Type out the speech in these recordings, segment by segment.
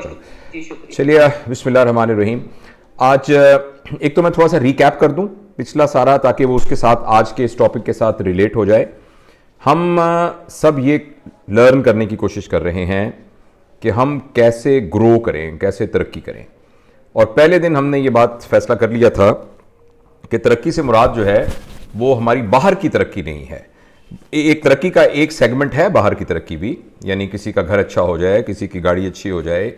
जी शुक्रिया। चलिए बिस्मिल्लाह रहमान रहीम। आज एक तो मैं थोड़ा सा रिकैप कर दूं पिछला सारा, ताकि वो उसके साथ आज के इस टॉपिक के साथ रिलेट हो जाए। हम सब ये लर्न करने की कोशिश कर रहे हैं कि हम कैसे ग्रो करें, कैसे तरक्की करें। और पहले दिन हमने ये बात फैसला कर लिया था कि तरक्की से मुराद जो है वो हमारी बाहर की तरक्की नहीं है। एक तरक्की का एक सेगमेंट है बाहर की तरक्की भी, यानी किसी का घर अच्छा हो जाए, किसी की गाड़ी अच्छी हो जाए,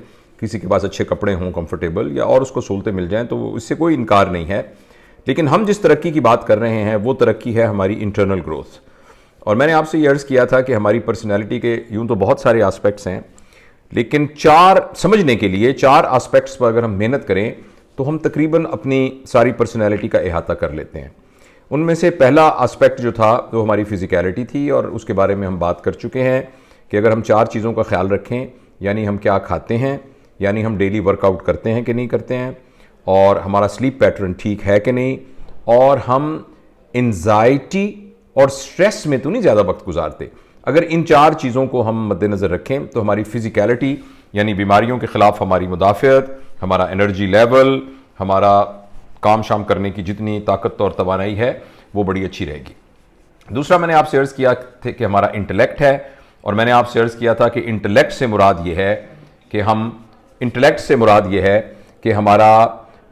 किसी के पास अच्छे कपड़े हों कंफर्टेबल, या और उसको सहूलतें मिल जाएं, तो इससे कोई इनकार नहीं है। लेकिन हम जिस तरक्की की बात कर रहे हैं वो तरक्की है हमारी इंटरनल ग्रोथ। और मैंने आपसे ये अर्ज़ किया था कि हमारी पर्सनैलिटी के यूँ तो बहुत सारे आस्पेक्ट्स हैं, लेकिन चार समझने के लिए, चार आस्पेक्ट्स पर अगर हम मेहनत करें तो हम तकरीबन अपनी सारी पर्सनैलिटी का अहाता कर लेते हैं। उनमें से पहला एस्पेक्ट जो था वो हमारी फिज़िकैलिटी थी, और उसके बारे में हम बात कर चुके हैं कि अगर हम चार चीज़ों का ख्याल रखें, यानी हम क्या खाते हैं, यानी हम डेली वर्कआउट करते हैं कि नहीं करते हैं, और हमारा स्लीप पैटर्न ठीक है कि नहीं, और हम एंजाइटी और स्ट्रेस में तो नहीं ज़्यादा वक्त गुजारते। अगर इन चार चीज़ों को हम मद्देनज़र रखें तो हमारी फ़िज़िकैलिटी यानी बीमारियों के ख़िलाफ़ हमारी मुदाफ़ियत, हमारा एनर्जी लेवल, हमारा काम शाम करने की जितनी ताकत और तवानाई है वो बड़ी अच्छी रहेगी। दूसरा मैंने आपसे अर्ज़ किया था कि हमारा इंटेलेक्ट है, और मैंने आपसे अर्ज़ किया था कि इंटेलेक्ट से मुराद ये है कि हमारा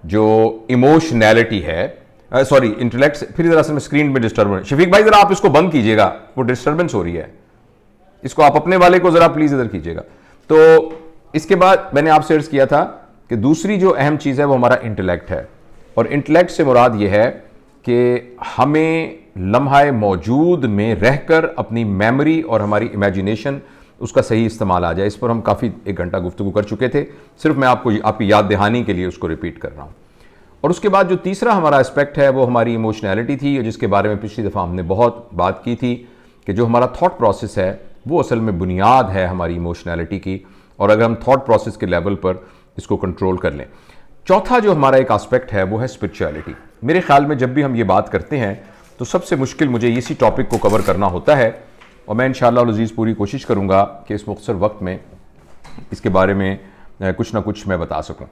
जो इमोशनैलिटी है, सॉरी इंटेलेक्ट से, फिर ज़रा से स्क्रीन में डिस्टर्बेंस, शफीक भाई ज़रा आप इसको बंद कीजिएगा, वो डिस्टर्बेंस हो रही है, इसको आप अपने वाले को ज़रा प्लीज़ इधर कीजिएगा। तो इसके बाद मैंने आपसे अर्ज़ किया था कि दूसरी जो अहम चीज़ है वो हमारा इंटेलेक्ट है, और इंटेलेक्ट से मुराद ये है कि हमें लम्हा मौजूद में रहकर अपनी मेमोरी और हमारी इमेजिनेशन उसका सही इस्तेमाल आ जाए। इस पर हम काफ़ी 1 घंटा गुफ्तगू कर चुके थे, सिर्फ मैं आपको आपकी याद दहानी के लिए उसको रिपीट कर रहा हूँ। और उसके बाद जो तीसरा हमारा एस्पेक्ट है वो हमारी इमोशनैलिटी थी, जिसके बारे में पिछली दफ़ा हमने बहुत बात की थी कि जो हमारा थॉट प्रोसेस है वो असल में बुनियाद है हमारी इमोशनैलिटी की, और अगर हम थॉट प्रोसेस के लेवल पर इसको कंट्रोल कर लें। चौथा जो हमारा एक एस्पेक्ट है वो है स्पिरिचुअलिटी। मेरे ख्याल में जब भी हम ये बात करते हैं तो सबसे मुश्किल मुझे इसी टॉपिक को कवर करना होता है, और मैं इंशाअल्लाह अज़ीज़ पूरी कोशिश करूँगा कि इस मुख्तसर वक्त में इसके बारे में कुछ ना कुछ मैं बता सकूँ।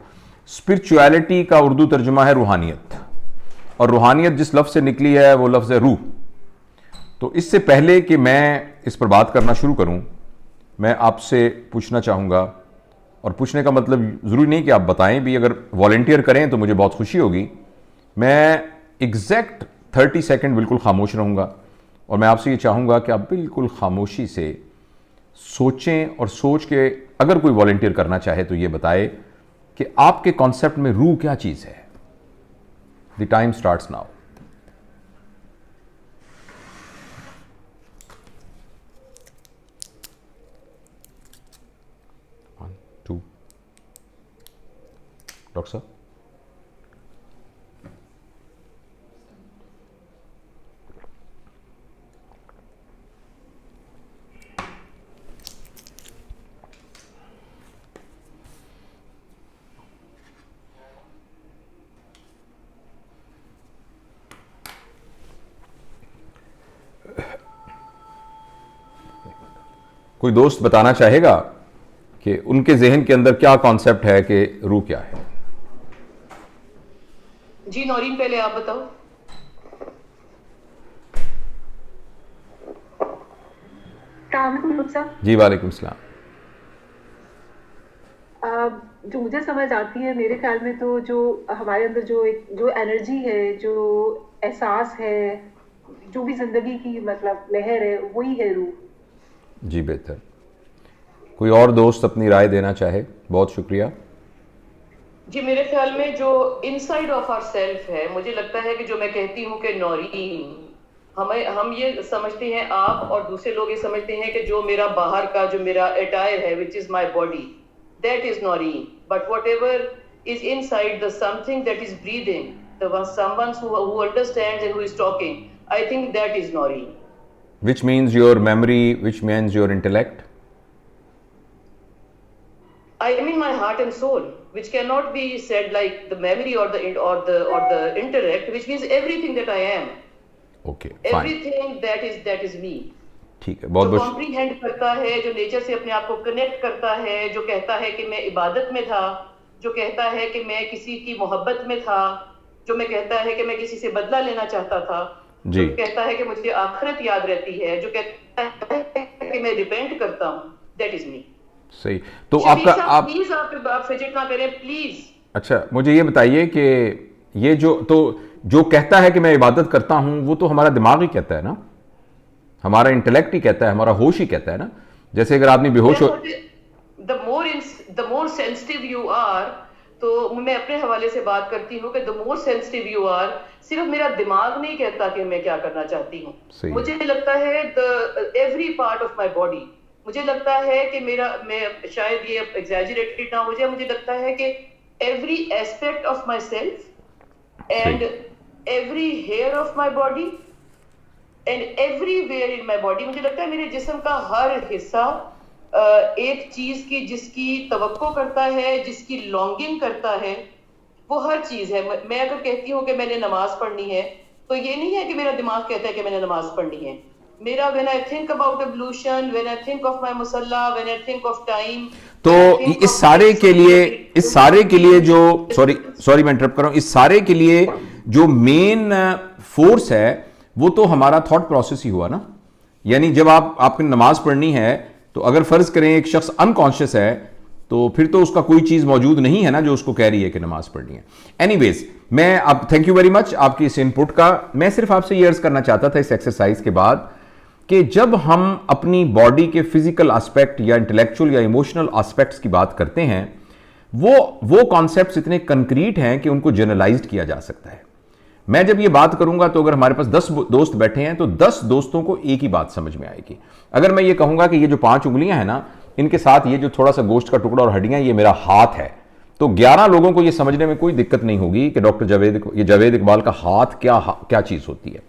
स्पिरिचुअलिटी का उर्दू तर्जुमा है रूहानियत, और रूहानियत जिस लफ्ज़ से निकली है वो लफ्ज़ है रूह। तो इससे पहले कि मैं इस पर बात करना शुरू करूँ, मैं आपसे पूछना चाहूँगा, और पूछने का मतलब ज़रूरी नहीं कि आप बताएं भी, अगर वॉलंटियर करें तो मुझे बहुत खुशी होगी। मैं एग्जैक्ट 30 सेकंड बिल्कुल खामोश रहूँगा, और मैं आपसे ये चाहूँगा कि आप बिल्कुल खामोशी से सोचें, और सोच के अगर कोई वॉलंटियर करना चाहे तो ये बताए कि आपके कॉन्सेप्ट में रूह क्या चीज़ है। The time starts now. Doctor साहब, कोई दोस्त बताना चाहेगा कि उनके जहन के अंदर क्या कॉन्सेप्ट है कि रूह क्या है? जी नौरीन, पहले आप बताओ। जी वालेकुम सलाम। जो मुझे समझ आती है, मेरे ख्याल में तो जो हमारे अंदर जो एनर्जी है, जो एहसास है, जो भी जिंदगी की मतलब लहर है, वही है रूह। जी बेहतर। कोई और दोस्त अपनी राय देना चाहे? बहुत शुक्रिया। जी मेरे ख्याल में जो इनसाइड ऑफ आवर सेल्फ है, मुझे लगता है कि जो मैं कहती हूँ कि नौरीन, हम ये समझते हैं, आप और दूसरे लोग ये समझते हैं कि जो मेरा बाहर का जो मेरा अटायर है, which is my body, that is Naureen. But what ever is inside, the something that is breathing, the someone who understands and who is talking, I think that is Naureen. Which means your memory, which means your intellect? I mean my heart and soul, which cannot be said like the memory or the intellect, which means everything that I am. Okay, fine. Everything that is me. ठीक है, बहुत जो बहुत comprehend करता है, जो nature से अपने आप को कनेक्ट करता है, जो कहता है कि मैं इबादत में था, जो कहता है कि मैं किसी की मोहब्बत में था, जो मैं कहता है कि मैं किसी से बदला लेना चाहता था, जो जी, कहता है कि मुझे आखिरत याद रहती है, जो कहता है कि मैं रिपेंट करता हूँ, दैट इज मी। सही। तो आपका शफीक साहब आप प्लीज, आप फिजिट ना करें प्लीज। अच्छा, मुझे ये बताइए कि ये जो कहता है कि मैं इबादत करता हूं, वो तो हमारा दिमाग ही कहता है ना, हमारा इंटेलेक्ट ही कहता है, हमारा होश ही कहता है ना। जैसे अगर आदमी बेहोश हो। The more sensitive you are, तो मैं अपने हवाले से बात करती हूँ कि the more sensitive you are, सिर्फ मेरा दिमाग नहीं कहता कि मैं क्या करना चाहती हूँ। सही है। मुझे लगता है the every part of my body, मुझे लगता है कि मैं शायद ये एग्जैजरेटेड ना हो जाए, मुझे लगता है कि every aspect of my self सही। And every hair of my body and everywhere in my body, मुझे लगता है मेरे जिस्म का हर हिस्सा एक चीज की जिसकी तवक्को करता है, जिसकी लॉन्गिंग करता है, वो हर चीज है। मैं अगर कहती हूँ कि मैंने नमाज पढ़नी है, तो ये नहीं है कि मेरा दिमाग कहता है कि मैंने नमाज पढ़नी है। मेरा when I think about ablution, when I think of my मुसल्ला, when I think of time, तो व्हेन आई थिंक इस ऑफ सारे के लिए इस सारे के लिए जो सॉरी सॉरी मैं इंटरप्ट कर रहा हूं, इस सारे के लिए जो मेन फोर्स है वो तो हमारा थॉट प्रोसेस ही हुआ ना। यानी जब आपकी नमाज पढ़नी है, तो अगर फर्ज करें एक शख्स अनकॉन्शियस है, तो फिर तो उसका कोई चीज मौजूद नहीं है ना जो उसको कह रही है कि नमाज पढ़नी है। एनीवेज, मैं अब थैंक यू वेरी मच आपकी इस इनपुट का। मैं सिर्फ आपसे ये अर्ज करना चाहता था इस एक्सरसाइज के बाद कि जब हम अपनी बॉडी के फिजिकल एस्पेक्ट या इंटेलेक्चुअल या इमोशनल एस्पेक्ट्स की बात करते हैं, वो कॉन्सेप्ट्स इतने कंक्रीट हैं कि उनको जनरलाइज्ड किया जा सकता है। मैं जब ये बात करूंगा, तो अगर हमारे पास 10 दोस्त बैठे हैं, तो 10 दोस्तों को एक ही बात समझ में आएगी। अगर मैं ये कहूंगा कि ये जो 5 उंगलियां हैं ना, इनके साथ ये जो थोड़ा सा गोश्त का टुकड़ा और हड्डियां, ये मेरा हाथ है, तो 11 लोगों को ये समझने में कोई दिक्कत नहीं होगी कि डॉक्टर जावेद इकबाल का हाथ क्या चीज होती है।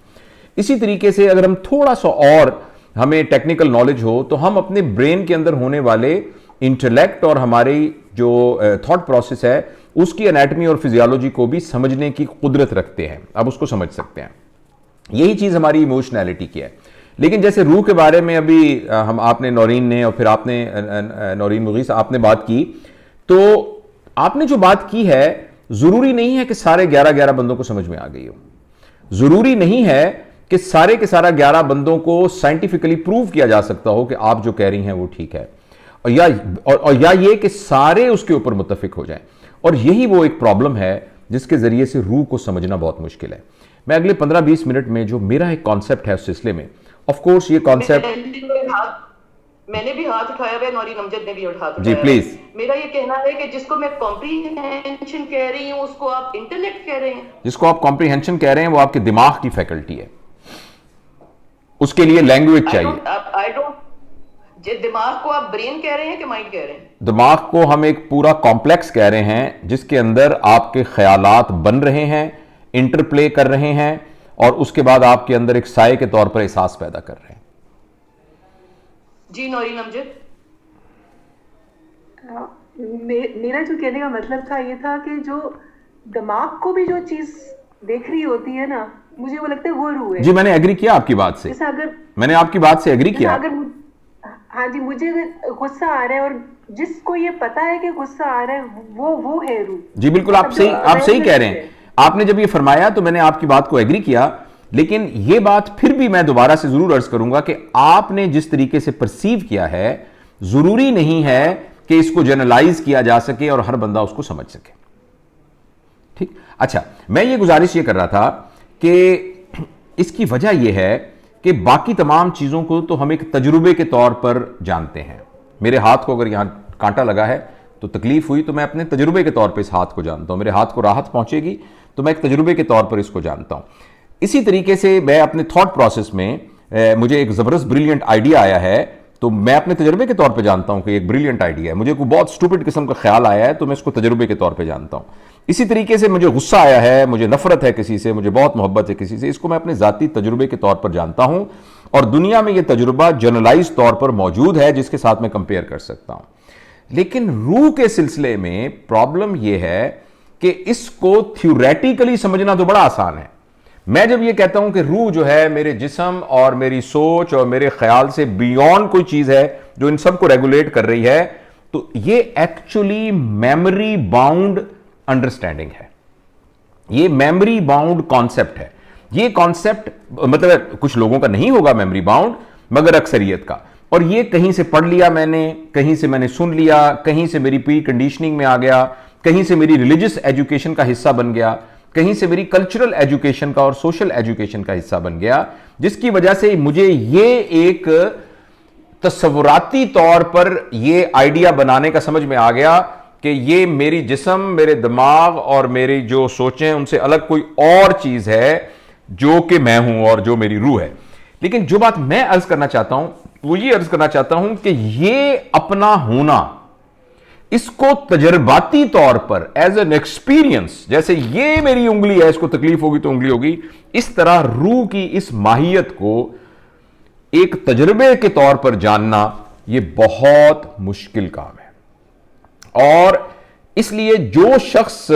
इसी तरीके से अगर हम थोड़ा सा और हमें टेक्निकल नॉलेज हो, तो हम अपने ब्रेन के अंदर होने वाले इंटेलेक्ट और हमारी जो थॉट प्रोसेस है, उसकी एनाटॉमी और फिजियोलॉजी को भी समझने की कुदरत रखते हैं। अब उसको समझ सकते हैं। यही चीज हमारी इमोशनैलिटी की है। लेकिन जैसे रूह के बारे में अभी हम आपने नौरीन ने और फिर आपने नौरीन मुगीस आपने बात की, तो आपने जो बात की है, जरूरी नहीं है कि सारे 11 बंदों को समझ में आ गई हो। जरूरी नहीं है कि सारे के सारा 11 बंदों को साइंटिफिकली प्रूव किया जा सकता हो कि आप जो कह रही हैं वो ठीक है, और या ये कि सारे उसके ऊपर मुत्तफिक हो जाएं। और यही वो एक प्रॉब्लम है जिसके जरिए से रूह को समझना बहुत मुश्किल है। मैं अगले 15-20 मिनट में जो मेरा एक कॉन्सेप्ट है उस सिलसिले में, ऑफ कोर्स ये कॉन्सेप्ट मैंने भी हाथ उठाया है, नौरीन अमजद ने भी हाथ उठाया जी प्लीज। मेरा ये कहना है कि जिसको मैं कॉम्प्रीहेंशन कह रही हूँ, उसको आप इंटेलेक्ट कह रहे हैं। जिसको आप कॉम्प्रीहेंशन कह रहे हैं, वो आपके दिमाग की फैकल्टी है। उसके लिए लैंग्वेज चाहिए। दिमाग को आप ब्रेन कह रहे हैं कि माइंड कह रहे हैं? दिमाग को हम एक पूरा कॉम्प्लेक्स कह रहे हैं, जिसके अंदर आपके ख्यालात बन रहे हैं, इंटरप्ले कर रहे हैं, और उसके बाद आपके अंदर एक साये के तौर पर एहसास पैदा कर रहे हैं। जी नौरीन अमजद, मेरा जो कहने का मतलब था ये था कि जो दिमाग को भी जो चीज देख रही होती है ना, मुझे वो लगता है वो रूह है। जी मैंने एग्री किया आपकी बात से, जैसे अगर मैंने आपकी बात से एग्री किया। अगर हाँ जी, मुझे अगर गुस्सा आ रहा है और जिसको ये पता है कि गुस्सा आ रहा है, वो है रूह। जी बिल्कुल, आप सही कह रहे हैं। आपने जब ये फरमाया तो मैंने आपकी बात को एग्री किया, लेकिन ये बात फिर भी मैं दोबारा से जरूर अर्ज करूंगा कि आपने जिस तरीके से परसीव किया है, जरूरी नहीं है कि इसको जनरलाइज किया जा सके और हर बंदा उसको समझ सके। ठीक, अच्छा, मैं ये गुजारिश ये कर रहा था कि इसकी वजह यह है कि बाकी तमाम चीजों को तो हम एक तजुर्बे के तौर पर जानते हैं। मेरे हाथ को अगर यहां कांटा लगा है तो तकलीफ हुई, तो मैं अपने तजुर्बे के तौर पर इस हाथ को जानता हूं। मेरे हाथ को राहत पहुंचेगी तो मैं एक तजुर्बे के तौर पर इसको जानता हूं। इसी तरीके से मैं अपने थॉट प्रोसेस में मुझे एक जबरदस्त ब्रिलियंट आइडिया आया है, तो मैं अपने तजुर्बे के तौर पे जानता हूं कि एक ब्रिलियंट आइडिया है। मुझे कोई बहुत स्टूपिड किस्म का ख्याल आया है, तो मैं इसको तजुर्बे के तौर पे जानता हूं। इसी तरीके से मुझे गुस्सा आया है, मुझे नफरत है किसी से, मुझे बहुत मोहब्बत है किसी से, इसको मैं अपने जाती तजुर्बे के तौर पर जानता हूं, और दुनिया में यह तजुर्बा जनरलाइज तौर पर मौजूद है जिसके साथ मैं कंपेयर कर सकता हूं। लेकिन रूह के सिलसिले में प्रॉब्लम यह है कि इसको थ्योरेटिकली समझना तो बड़ा आसान है, मैं जब ये कहता हूं कि रूह जो है मेरे जिस्म और मेरी सोच और मेरे ख्याल से बियॉन्ड कोई चीज है जो इन सबको रेगुलेट कर रही है, तो ये एक्चुअली मेमोरी बाउंड अंडरस्टैंडिंग है, ये मेमोरी बाउंड कॉन्सेप्ट है। ये कॉन्सेप्ट मतलब कुछ लोगों का नहीं होगा मेमोरी बाउंड, मगर अक्सरियत का। और ये कहीं से पढ़ लिया मैंने, कहीं से मैंने सुन लिया, कहीं से मेरी प्री कंडीशनिंग में आ गया, कहीं से मेरी रिलीजियस एजुकेशन का हिस्सा बन गया, कहीं से मेरी कल्चरल एजुकेशन का और सोशल एजुकेशन का हिस्सा बन गया, जिसकी वजह से मुझे ये एक तस्वुराती तौर पर ये आइडिया बनाने का समझ में आ गया कि ये मेरी जिस्म, मेरे दिमाग और मेरी जो सोचें उनसे अलग कोई और चीज है जो कि मैं हूं और जो मेरी रूह है। लेकिन जो बात मैं अर्ज करना चाहता हूं वो ये अर्ज करना चाहता हूं कि ये अपना होना, इसको तजर्बाती तौर पर एज एन एक्सपीरियंस, जैसे ये मेरी उंगली है, इसको तकलीफ होगी तो उंगली होगी, इस तरह रूह की इस माहियत को एक तजर्बे के तौर पर जानना ये बहुत मुश्किल काम है। और इसलिए जो शख्स,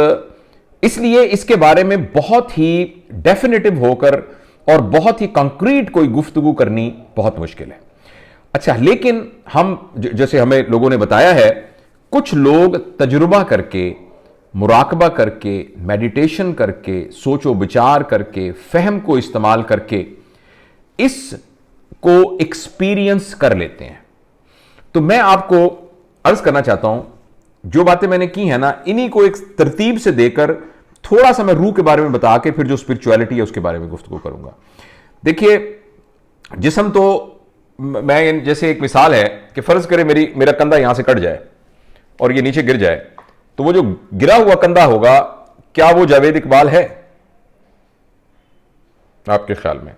इसलिए इसके बारे में बहुत ही डेफिनेटिव होकर और बहुत ही कंक्रीट कोई गुफ्तगू करनी बहुत मुश्किल है। अच्छा, लेकिन हम जैसे हमें लोगों ने बताया है, कुछ लोग तजुर्बा करके, मुराकबा करके, मेडिटेशन करके, सोचो विचार करके, फहम को इस्तेमाल करके इसको एक्सपीरियंस कर लेते हैं। तो मैं आपको अर्ज करना चाहता हूं, जो बातें मैंने की है ना, इन्हीं को एक तरतीब से देकर थोड़ा सा मैं रूह के बारे में बता के फिर जो स्पिरिचुअलिटी है उसके बारे में गुफ्तगू करूंगा। देखिए, जिस्म तो मैं, जैसे एक मिसाल है कि फर्ज करें मेरा कंधा यहां से कट जाए और ये नीचे गिर जाए, तो वो जो गिरा हुआ कंधा होगा, क्या वो जावेद इकबाल है आपके ख्याल में?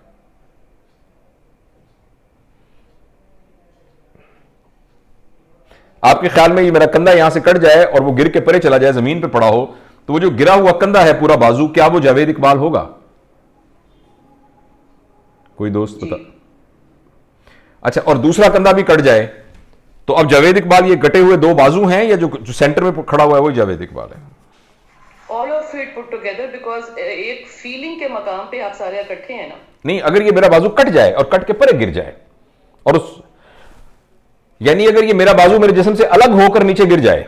आपके ख्याल में ये मेरा कंधा यहां से कट जाए और वो गिर के परे चला जाए, जमीन पे पड़ा हो, तो वो जो गिरा हुआ कंधा है पूरा बाजू, क्या वो जावेद इकबाल होगा? कोई दोस्त बता। अच्छा, और दूसरा कंधा भी कट जाए तो अब जावेद इकबाल ये कटे हुए दो बाजू हैं या जो सेंटर में खड़ा हुआ है वही जावेद इकबाल है? All of it put together, because एक फीलिंग के मकाम पे आप सारे इकट्ठे हैं ना। नहीं, अगर ये मेरा बाजू कट जाए और कट के परे गिर जाए, और उस यानी अगर ये मेरा बाजू मेरे जिस्म से अलग होकर नीचे गिर जाए,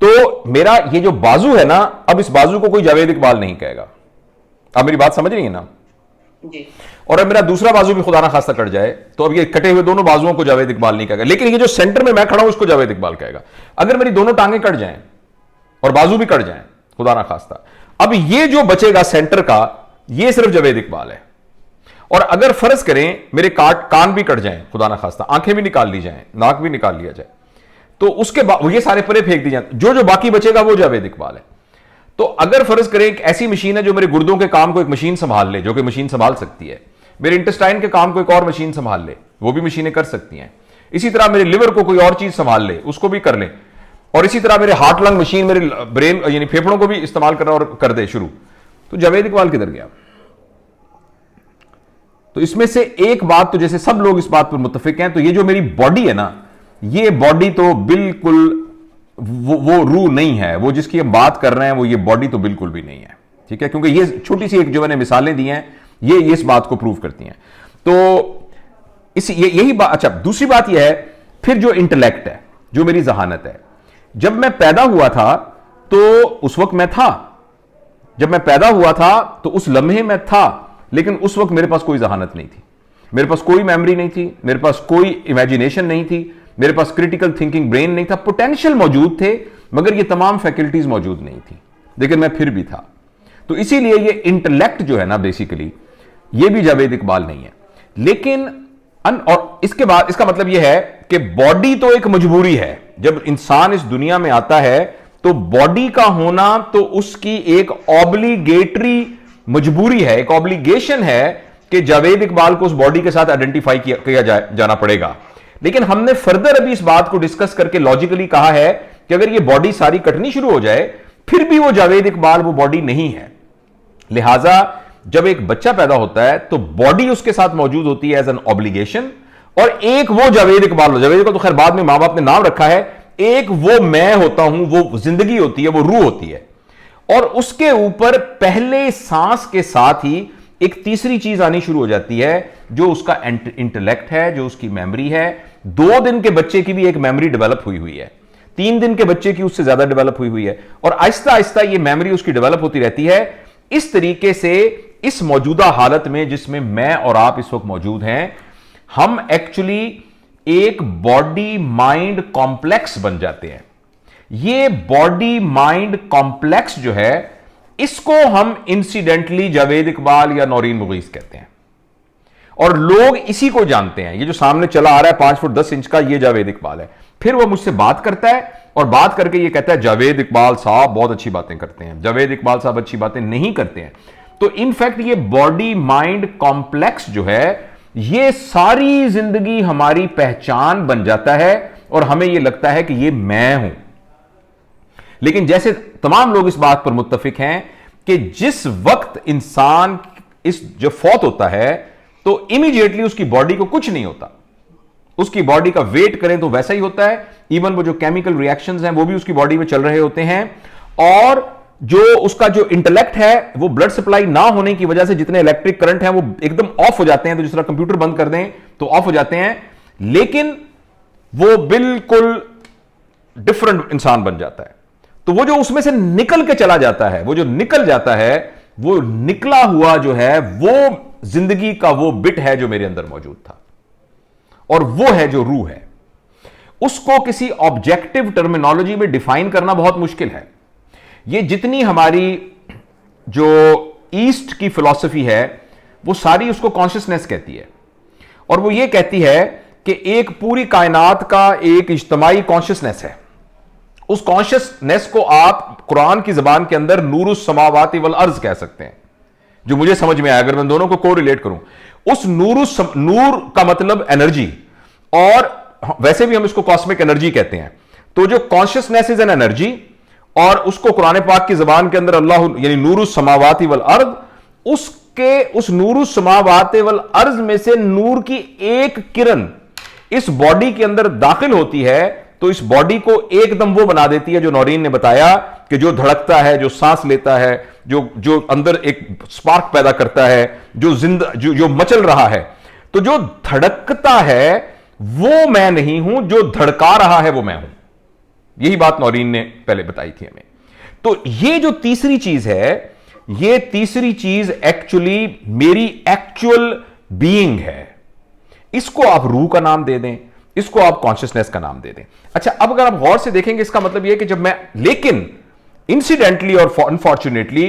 तो मेरा ये जो बाजू है ना, अब इस बाजू को कोई जावेद इकबाल नहीं कहेगा। आप मेरी बात समझ रही है ना जी। और अब मेरा दूसरा बाजू भी खुदा ना खास्ता कट जाए, तो अब ये कटे हुए दोनों बाजुओं को जावेद इकबाल नहीं कहेगा, लेकिन ये जो सेंटर में मैं खड़ा हूं इसको जावेद इकबाल कहेगा। अगर मेरी दोनों टांगें कट जाएं और बाजू भी कट जाएं, खुदा ना खास्ता, अब ये जो बचेगा सेंटर का, ये सिर्फ जावेद इकबाल है। और अगर फर्ज करें मेरे कान भी कट जाएं, खुदा ना खास्ता, आंखें भी निकाल ली जाएं, नाक भी निकाल लिया जाए, तो उसके बाद ये सारे परे फेंक दिए जाए, जो बाकी बचेगा वो जावेद इकबाल है। तो अगर फर्ज करें एक ऐसी मशीन है जो मेरे गुर्दों के काम को एक मशीन संभाल ले, जो कि मशीन संभाल सकती है, मेरे इंटेस्टाइन के काम को एक और मशीन संभाल ले, वो भी मशीनें कर सकती हैं। इसी तरह मेरे लिवर को कोई और चीज संभाल ले, उसको भी कर ले, और इसी तरह मेरे हार्ट लंग मशीन मेरे ब्रेन यानी फेफड़ों को भी इस्तेमाल करना और कर दे शुरू, तो जावेद इकबाल किधर गया? तो इसमें से एक बात तो जैसे सब लोग इस बात पर मुत्तफिक हैं, तो ये जो मेरी बॉडी है ना, ये बॉडी तो बिल्कुल वो रूह नहीं है, वो जिसकी हम बात कर रहे हैं वो ये बॉडी तो बिल्कुल भी नहीं है, ठीक है? क्योंकि ये छोटी सी एक जो मैंने मिसालें दी हैं ये इस बात को प्रूव करती हैं। तो यही बात। अच्छा, दूसरी बात यह है फिर जो इंटेलेक्ट है, जो मेरी जहानत है, जब मैं पैदा हुआ था तो उस वक्त मैं था, जब मैं पैदा हुआ था तो उस लम्हे में था, लेकिन उस वक्त मेरे पास कोई जहानत नहीं थी, मेरे पास कोई मेमोरी नहीं थी, मेरे पास कोई इमेजिनेशन नहीं थी, मेरे पास क्रिटिकल थिंकिंग ब्रेन नहीं था। पोटेंशियल मौजूद थे मगर ये तमाम फैकल्टीज मौजूद नहीं थी, लेकिन मैं फिर भी था। तो इसीलिए ये इंटेलेक्ट जो है ना, बेसिकली ये भी जावेद इकबाल नहीं है। लेकिन और इसके बाद इसका मतलब यह है कि बॉडी तो एक मजबूरी है। जब इंसान इस दुनिया में आता है तो बॉडी का होना तो उसकी एक ऑब्लिगेटरी मजबूरी है, एक ऑब्लिगेशन है कि जावेद इकबाल को उस बॉडी के साथ आइडेंटिफाई किया जाना पड़ेगा। लेकिन हमने फर्दर अभी इस बात को डिस्कस करके लॉजिकली कहा है कि अगर ये बॉडी सारी कटनी शुरू हो जाए फिर भी वो जावेद इकबाल वो बॉडी नहीं है। लिहाजा जब एक बच्चा पैदा होता है तो बॉडी उसके साथ मौजूद होती है एज एन ऑब्लिगेशन, और एक वो जावेद इकबाल, जावेद इकबाल तो खैर बाद में मां बाप ने नाम रखा है, एक वो मैं होता हूं, वो जिंदगी होती है, वो रूह होती है। और उसके ऊपर पहले सांस के साथ ही एक तीसरी चीज आनी शुरू हो जाती है, जो उसका इंटेलेक्ट है, जो उसकी मेमोरी है। 2 दिन के बच्चे की भी एक मेमोरी डेवलप हुई हुई है, 3 दिन के बच्चे की उससे ज्यादा डेवलप हुई हुई है, और आहिस्ता आहिस्ता ये मेमोरी उसकी डेवलप होती रहती है। इस तरीके से इस मौजूदा हालत में जिसमें मैं और आप इस वक्त मौजूद हैं, हम एक्चुअली एक बॉडी माइंड कॉम्प्लेक्स बन जाते हैं। ये बॉडी माइंड कॉम्प्लेक्स जो है, इसको हम इंसिडेंटली जावेद इकबाल या नौरीन मुगीस कहते हैं, और लोग इसी को जानते हैं। ये जो सामने चला आ रहा है 5 फुट 10 इंच का, ये जावेद इकबाल है। फिर वो मुझसे बात करता है और बात करके ये कहता है जावेद इकबाल साहब बहुत अच्छी बातें करते हैं, जावेद इकबाल साहब अच्छी बातें नहीं करते हैं। तो इनफैक्ट ये बॉडी माइंड कॉम्प्लेक्स जो है, ये सारी जिंदगी हमारी पहचान बन जाता है और हमें यह लगता है कि ये मैं हूं। लेकिन जैसे तमाम लोग इस बात पर मुत्तफिक हैं कि जिस वक्त इंसान इस जब फौत होता है तो इमीडिएटली उसकी बॉडी को कुछ नहीं होता, उसकी बॉडी का वेट करें तो वैसा ही होता है। इवन वो जो केमिकल रिएक्शंस हैं वो भी उसकी बॉडी में चल रहे होते हैं, और जो उसका जो इंटेलेक्ट है वो ब्लड सप्लाई ना होने की वजह से जितने इलेक्ट्रिक करंट हैं वो एकदम ऑफ हो जाते हैं। तो जिस तरह कंप्यूटर बंद कर दें तो ऑफ हो जाते हैं, लेकिन वो बिल्कुल डिफरेंट इंसान बन जाता है। तो वो जो उसमें से निकल के चला जाता है, वो जो निकल जाता है, वो निकला हुआ जो है वो जिंदगी का वो बिट है जो मेरे अंदर मौजूद था, और वो है जो रूह है। उसको किसी ऑब्जेक्टिव टर्मिनोलॉजी में डिफाइन करना बहुत मुश्किल है। ये जितनी हमारी जो ईस्ट की फिलॉसफी है वो सारी उसको कॉन्शियसनेस कहती है, और वो ये कहती है कि एक पूरी कायनात का एक इज्तिमाई कॉन्शियसनेस है। उस कॉन्शियसनेस को आप कुरान की जबान के अंदर नूरुस समावाति वल अर्ज कह सकते हैं, जो मुझे समझ में आया अगर मैं दोनों को कोरिलेट करूं। उस नूर का मतलब एनर्जी, और वैसे भी हम इसको कॉस्मिक एनर्जी कहते हैं। तो जो कॉन्शियसनेस इज एन एनर्जी, और उसको कुरान पाक की जबान के अंदर अल्लाह यानी नूरुस समावाति वल अर्ज, उसके उस नूरुस समावाति वल अर्ज में से नूर की एक किरण इस बॉडी के अंदर दाखिल होती है तो इस बॉडी को एकदम वो बना देती है जो नौरीन ने बताया कि जो धड़कता है, जो सांस लेता है, जो अंदर एक स्पार्क पैदा करता है, जो मचल रहा है। तो जो धड़कता है वो मैं नहीं हूं, जो धड़का रहा है वो मैं हूं। यही बात नौरीन ने पहले बताई थी हमें। तो ये जो तीसरी चीज है, ये तीसरी चीज एक्चुअली मेरी एक्चुअल बीइंग है। इसको आप रूह का नाम दे दें, इसको आप कॉन्शियसनेस का नाम दे दें। अच्छा, अब अगर आप गौर से देखेंगे, इसका मतलब यह कि जब मैं, लेकिन इंसिडेंटली और अनफॉर्चुनेटली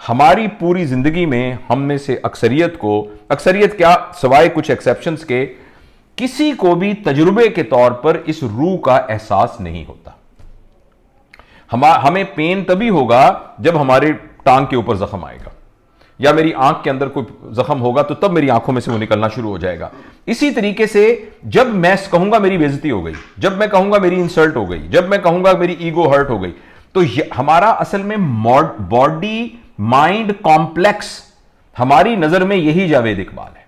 हमारी पूरी जिंदगी में हम में से अक्सरियत को, अक्सरियत क्या सिवाय कुछ एक्सेप्शंस के, किसी को भी तजुर्बे के तौर पर इस रूह का एहसास नहीं होता। हमें पेन तभी होगा जब हमारे टांग के ऊपर जख्म आएगा, या मेरी आंख के अंदर कोई जख्म होगा तो तब मेरी आंखों में से वो निकलना शुरू हो जाएगा। इसी तरीके से जब मैं कहूंगा मेरी बेइज्जती हो गई, जब मैं कहूंगा मेरी इंसल्ट हो गई, जब मैं कहूंगा मेरी ईगो हर्ट हो गई, तो हमारा असल में बॉडी माइंड कॉम्प्लेक्स हमारी नजर में यही जावेद इकबाल है।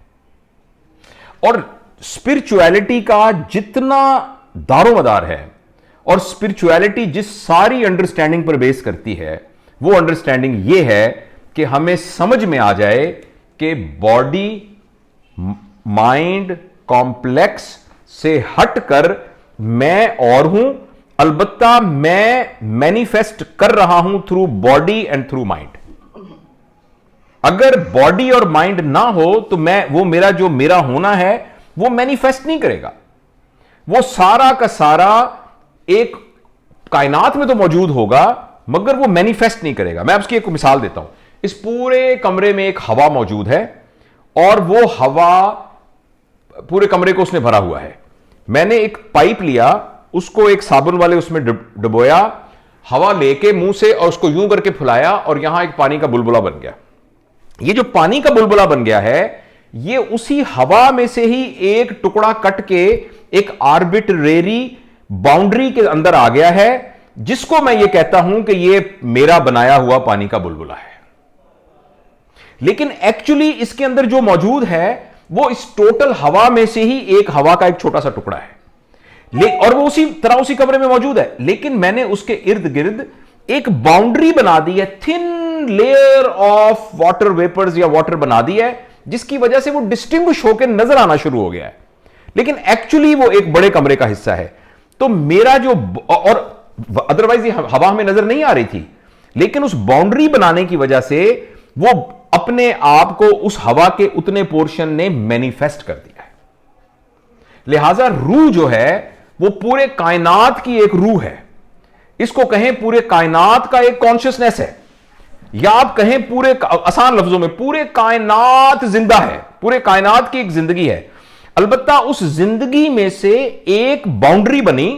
और स्पिरिचुअलिटी का जितना दारोमदार है, और स्पिरिचुअलिटी जिस सारी अंडरस्टैंडिंग पर बेस करती है, वो अंडरस्टैंडिंग ये है कि हमें समझ में आ जाए कि बॉडी माइंड कॉम्प्लेक्स से हटकर मैं और हूं, अलबत्ता मैं मैनिफेस्ट कर रहा हूं through body and through mind. अगर बॉडी और माइंड ना हो तो वो मेरा होना है वो मैनिफेस्ट नहीं करेगा। वो सारा का सारा एक कायनात में तो मौजूद होगा मगर वो मैनिफेस्ट नहीं करेगा। मैं आपकी एक मिसाल देता हूं। इस पूरे कमरे में एक हवा मौजूद है और वो हवा पूरे कमरे को उसने भरा हुआ है। मैंने एक पाइप लिया, उसको एक साबुन वाले उसमें डुबोया, हवा लेके मुंह से और उसको यूं करके फुलाया और यहां एक पानी का बुलबुला बन गया। ये जो पानी का बुलबुला बन गया है ये उसी हवा में से ही एक टुकड़ा कट के एक आर्बिट्रेरी बाउंड्री के अंदर आ गया है, जिसको मैं ये कहता हूं कि ये मेरा बनाया हुआ पानी का बुलबुला है। लेकिन एक्चुअली इसके अंदर जो मौजूद है वो इस टोटल हवा में से ही एक हवा का एक छोटा सा टुकड़ा है और वो उसी तरह उसी कमरे में मौजूद है। लेकिन मैंने उसके इर्द गिर्द एक बाउंड्री बना दी है, thin layer of water vapours या वाटर बना दी है, जिसकी वजह से वो डिस्टिंग्विश होकर नजर आना शुरू हो गया है, लेकिन एक्चुअली वो एक बड़े कमरे का हिस्सा है। तो मेरा जो, और अदरवाइज ये हवा हमें नजर नहीं आ रही थी, लेकिन उस बाउंड्री बनाने की वजह से वो अपने आप को उस हवा के उतने पोर्शन ने मैनिफेस्ट कर दिया है। लिहाजा रूह जो है वो पूरे कायनात की एक रूह है, इसको कहें पूरे कायनात का एक कॉन्शियसनेस है, या आप कहें पूरे, आसान लफ्जों में, पूरे कायनात जिंदा है, पूरे कायनात की एक जिंदगी है। अलबत्ता उस जिंदगी में से एक बाउंड्री बनी,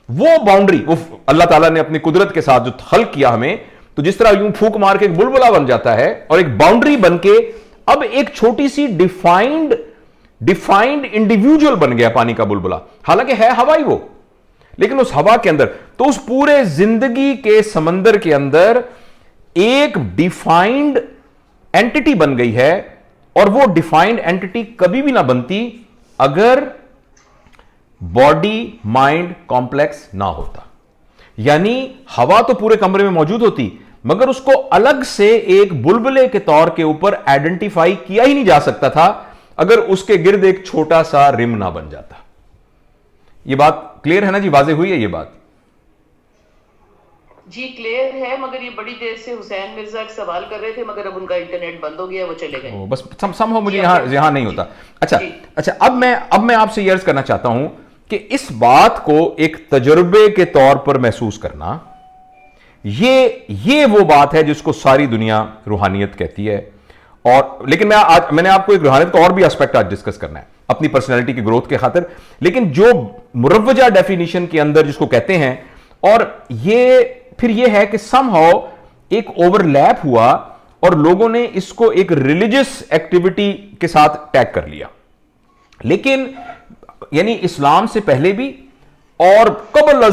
वो बाउंड्री वो अल्लाह ताला ने अपनी कुदरत के साथ जो खल्क किया हमें, तो जिस तरह यूं फूंक मार के एक बुलबुला बन जाता है और एक बाउंड्री बन के अब एक छोटी सी डिफाइंड इंडिविजुअल बन गया पानी का बुलबुला, हालांकि है हवा ही वो, लेकिन उस हवा के अंदर, तो उस पूरे जिंदगी के समंदर के अंदर एक डिफाइंड एंटिटी बन गई है, और वो डिफाइंड एंटिटी कभी भी ना बनती अगर बॉडी माइंड कॉम्प्लेक्स ना होता। यानी हवा तो पूरे कमरे में मौजूद होती, मगर उसको अलग से एक बुलबुले के तौर के ऊपर आइडेंटिफाई किया ही नहीं जा सकता था अगर उसके गिर्द एक छोटा सा रिम ना बन जाता। ये बात क्लियर है ना जी, वाज़ेह हुई है ये बात? जी क्लियर है, मगर ये बड़ी देर से हुसैन मिर्जा एक सवाल कर रहे थे, मगर अब उनका इंटरनेट बंद हो गया, वो चले गए। बस सम हो मुझे यहां नहीं होता। अच्छा अब मैं आपसे ये अर्ज करना चाहता हूं कि इस बात को एक तजुर्बे के तौर पर महसूस करना, ये वो बात है जिसको सारी दुनिया रूहानियत कहती है। और लेकिन मैंने आपको एक रूहानियत का और भी एस्पेक्ट आज डिस्कस करना है अपनी पर्सनैलिटी की ग्रोथ के खातिर, लेकिन जो मुरव्वजा डेफिनेशन के अंदर जिसको कहते हैं, और फिर ये है कि समहाउ एक ओवरलैप हुआ और लोगों ने इसको एक रिलीजियस एक्टिविटी के साथ टैग कर लिया। लेकिन यानी इस्लाम से पहले भी और कबल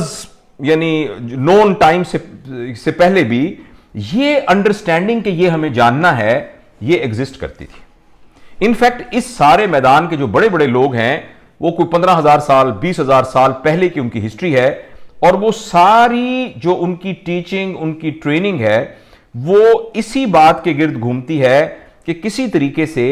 यानी नोन टाइम से पहले भी ये अंडरस्टैंडिंग कि ये हमें जानना है, ये एग्जिस्ट करती थी। इनफैक्ट इस सारे मैदान के जो बड़े बड़े लोग हैं वो कोई 15,000 साल 20,000 साल पहले की उनकी हिस्ट्री है, और वो सारी जो उनकी टीचिंग उनकी ट्रेनिंग है वो इसी बात के गिर्द घूमती है कि किसी तरीके से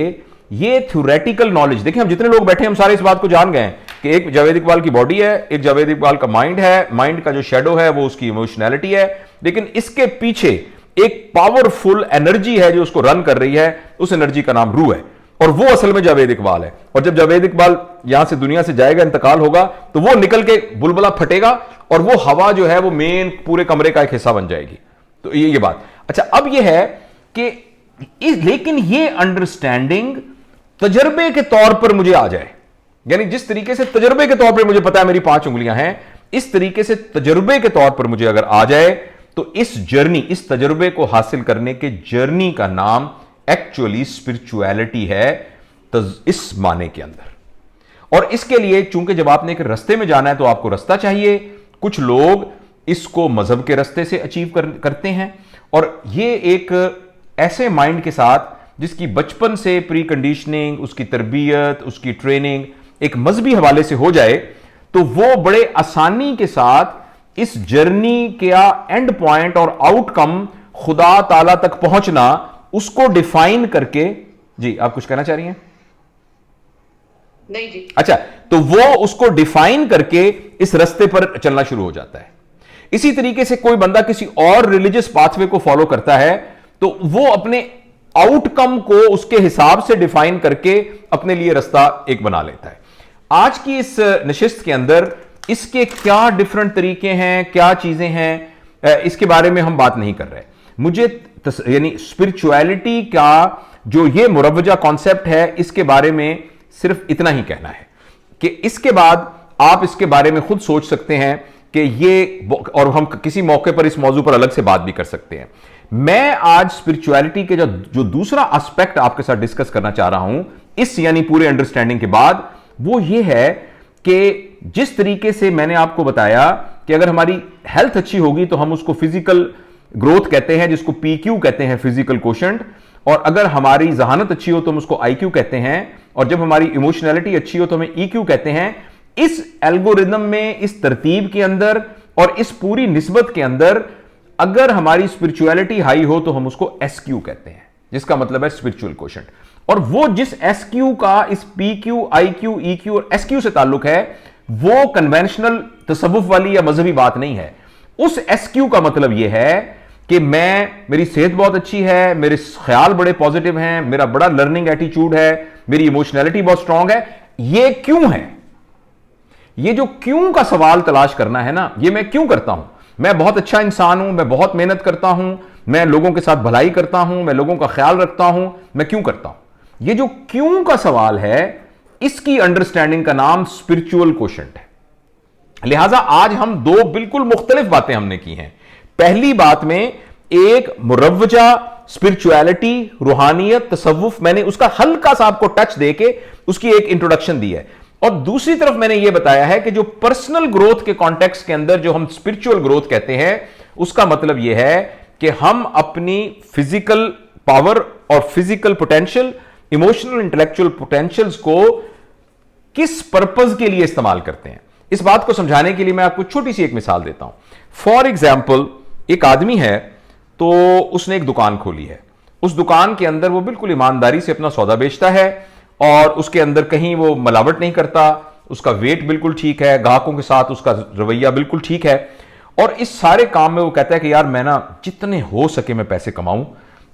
ये थ्योरेटिकल नॉलेज, देखिए हम जितने लोग बैठे हैं हम सारे इस बात को जान गए हैं कि एक जावेद इकबाल की बॉडी है, एक जावेद इकबाल का माइंड है, माइंड का जो शेडो है वो उसकी इमोशनैलिटी है, लेकिन इसके पीछे एक पावरफुल एनर्जी है जो उसको रन कर रही है, उस एनर्जी का नाम रूह है, और वो असल में जावेद इकबाल है। और जब जावेद इकबाल यहां से दुनिया से जाएगा, इंतकाल होगा, तो वो निकल के बुलबुला फटेगा और वो हवा जो है वो मेन पूरे कमरे का एक हिस्सा बन जाएगी। तो ये बात। अच्छा अब ये है कि लेकिन ये अंडरस्टैंडिंग तजर्बे के तौर पर मुझे आ जाए, यानी जिस तरीके से तजर्बे के तौर पर मुझे पता है मेरी 5 उंगलियां हैं, इस तरीके से तजर्बे के तौर पर मुझे अगर आ जाए, तो इस जर्नी, इस तजर्बे को हासिल करने के जर्नी का नाम एक्चुअली स्पिरिचुअलिटी है इस माने के अंदर। और इसके लिए चूंकि जब आपने एक रास्ते में जाना है तो आपको रास्ता चाहिए। कुछ लोग इसको मजहब के रास्ते से अचीव करते हैं, और ये एक ऐसे माइंड के साथ जिसकी बचपन से प्री कंडीशनिंग, उसकी तरबियत, उसकी ट्रेनिंग एक मजहबी हवाले से हो जाए, तो वो बड़े आसानी के साथ इस जर्नी का एंड पॉइंट और आउटकम खुदा ताला तक पहुंचना, उसको डिफाइन करके। जी आप कुछ कहना चाह रही हैं? नहीं जी। अच्छा, तो वो उसको डिफाइन करके इस रास्ते पर चलना शुरू हो जाता है। इसी तरीके से कोई बंदा किसी और रिलीजियस पाथवे को फॉलो करता है, तो वो अपने आउटकम को उसके हिसाब से डिफाइन करके अपने लिए रास्ता एक बना लेता है। आज की इस नशिस्त के अंदर इसके क्या डिफरेंट तरीके हैं, क्या चीजें हैं, इसके बारे में हम बात नहीं कर रहे। मुझे यानी स्पिरिचुअलिटी का जो ये मुरव्वजा कॉन्सेप्ट है, इसके बारे में सिर्फ इतना ही कहना है कि इसके बाद आप इसके बारे में खुद सोच सकते हैं कि ये, और हम किसी मौके पर इस मौजू पर अलग से बात भी कर सकते हैं। मैं आज स्पिरिचुअलिटी के जो दूसरा एस्पेक्ट आपके साथ डिस्कस करना चाह रहा हूं इस यानी पूरे अंडरस्टैंडिंग के बाद, वो ये है कि जिस तरीके से मैंने आपको बताया कि अगर हमारी हेल्थ अच्छी होगी तो हम उसको फिजिकल ग्रोथ कहते हैं, जिसको पीक्यू कहते हैं, फिजिकल कोशेंट, और अगर हमारी जहानत अच्छी हो तो हम उसको आईक्यू कहते हैं, और जब हमारी इमोशनैलिटी अच्छी हो तो हमें ईक्यू कहते हैं। इस एल्गोरिदम में, इस तरतीब के अंदर और इस पूरी निस्बत के अंदर अगर हमारी स्पिरिचुअलिटी हाई हो तो हम उसको SQ कहते हैं, जिसका मतलब है स्पिरिचुअल क्वोशंट। और वो जिस SQ का इस PQ, IQ, EQ और SQ से ताल्लुक है, वो कन्वेंशनल तसव्वुफ वाली या मजहबी बात नहीं है। उस SQ का मतलब यह है कि मेरी सेहत बहुत अच्छी है, मेरे ख्याल बड़े पॉजिटिव हैं, मेरा बड़ा लर्निंग एटीट्यूड है, मेरी इमोशनैलिटी बहुत स्ट्रांग है। ये क्यों है? ये जो क्यों का सवाल तलाश करना है ना, ये मैं क्यों करता हूं, मैं बहुत अच्छा इंसान हूं, मैं बहुत मेहनत करता हूं, मैं लोगों के साथ भलाई करता हूं, मैं लोगों का ख्याल रखता हूं, मैं क्यों करता हूं। ये जो क्यों का सवाल है, इसकी अंडरस्टैंडिंग का नाम स्पिरिचुअल क्वोशंट है। लिहाजा आज हम दो बिल्कुल मुख्तलिफ बातें हमने की हैं। पहली बात में एक मुरव्वजा स्पिरिचुअलिटी, रूहानियत, तसव्वुफ, मैंने उसका हल्का सा आपको टच देके उसकी एक इंट्रोडक्शन दी है। और दूसरी तरफ मैंने यह बताया है कि जो पर्सनल ग्रोथ के कॉन्टेक्स्ट के अंदर जो हम स्पिरिचुअल ग्रोथ कहते हैं, उसका मतलब यह है कि हम अपनी फिजिकल पावर और physical potential, emotional intellectual potentials को किस पर्पज के लिए इस्तेमाल करते हैं। इस बात को समझाने के लिए मैं आपको छोटी सी एक मिसाल देता हूं। फॉर एग्जाम्पल, एक आदमी है तो उसने एक दुकान खोली है। उस दुकान के अंदर वो बिल्कुल ईमानदारी से अपना सौदा बेचता है और उसके अंदर कहीं वो मिलावट नहीं करता, उसका वेट बिल्कुल ठीक है, ग्राहकों के साथ उसका रवैया बिल्कुल ठीक है। और इस सारे काम में वो कहता है कि यार मैं ना जितने हो सके मैं पैसे कमाऊं,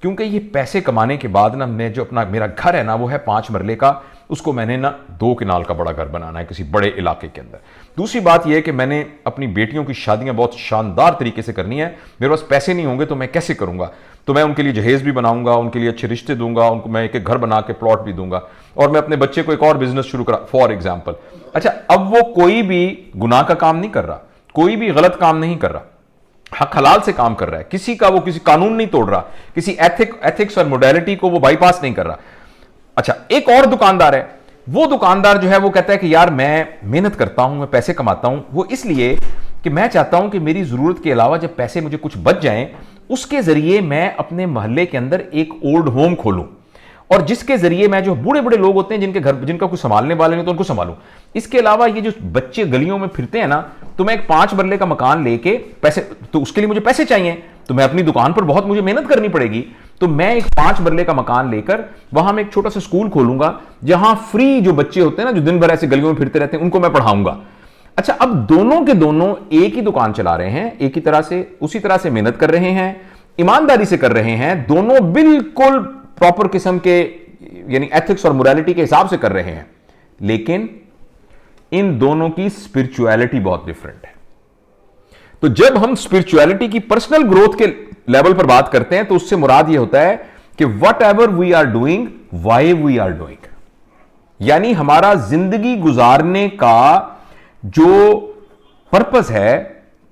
क्योंकि ये पैसे कमाने के बाद ना मैं जो अपना मेरा घर है ना वो है 5 मरले का, उसको मैंने ना 2 कनाल का बड़ा घर बनाना है किसी बड़े इलाके के अंदर। दूसरी बात यह है कि मैंने अपनी बेटियों की शादियां बहुत शानदार तरीके से करनी है, मेरे पास पैसे नहीं होंगे तो मैं कैसे करूंगा, तो मैं उनके लिए जहेज भी बनाऊंगा, उनके लिए अच्छे रिश्ते दूंगा, उनको मैं एक घर बना के प्लॉट भी दूंगा, और मैं अपने बच्चे को एक और बिजनेस शुरू करा, फॉर एग्जाम्पल। अच्छा, अब वो कोई भी गुनाह का काम नहीं कर रहा, कोई भी गलत काम नहीं कर रहा, हक हलाल से काम कर रहा है, वो किसी कानून नहीं तोड़ रहा, किसी एथिक्स और मोडालिटी को वो बाईपास नहीं कर रहा। अच्छा, एक और दुकानदार है, वो दुकानदार जो है वो कहता है कि यार मैं मेहनत करता हूं, मैं पैसे कमाता हूं, वो इसलिए कि मैं चाहता हूं कि मेरी जरूरत के अलावा जब पैसे मुझे कुछ बच जाएं, उसके जरिए मैं अपने मोहल्ले के अंदर एक ओल्ड होम खोलूं, और जिसके जरिए मैं जो बूढ़े बूढ़े लोग होते हैं जिनके घर जिनका कुछ संभालने वाले नहीं तो उनको संभालूं। इसके अलावा ये जो बच्चे गलियों में फिरते हैं ना, तो मैं एक 5 मरले का मकान लेके पैसे, तो उसके लिए मुझे पैसे चाहिए, तो मैं अपनी दुकान पर बहुत मुझे मेहनत करनी पड़ेगी, तो मैं एक 5 मरले का मकान लेकर वहां मैं एक छोटा सा स्कूल खोलूंगा, जहां फ्री जो बच्चे होते हैं ना, जो दिन भर ऐसे गलियों में फिरते रहते हैं, उनको मैं पढ़ाऊंगा। अच्छा, अब दोनों के दोनों एक ही दुकान चला रहे हैं, एक ही तरह से उसी तरह से मेहनत कर रहे हैं, ईमानदारी से कर रहे हैं, दोनों बिल्कुल प्रॉपर किस्म के यानी एथिक्स और मोरालिटी के हिसाब से कर रहे हैं, लेकिन इन दोनों की स्पिरिचुअलिटी बहुत डिफरेंट है। तो जब हम स्पिरिचुअलिटी की पर्सनल ग्रोथ के लेवल पर बात करते हैं तो उससे मुराद यह होता है कि whatever we are doing, why we are doing, यानी हमारा जिंदगी गुजारने का जो पर्पस है,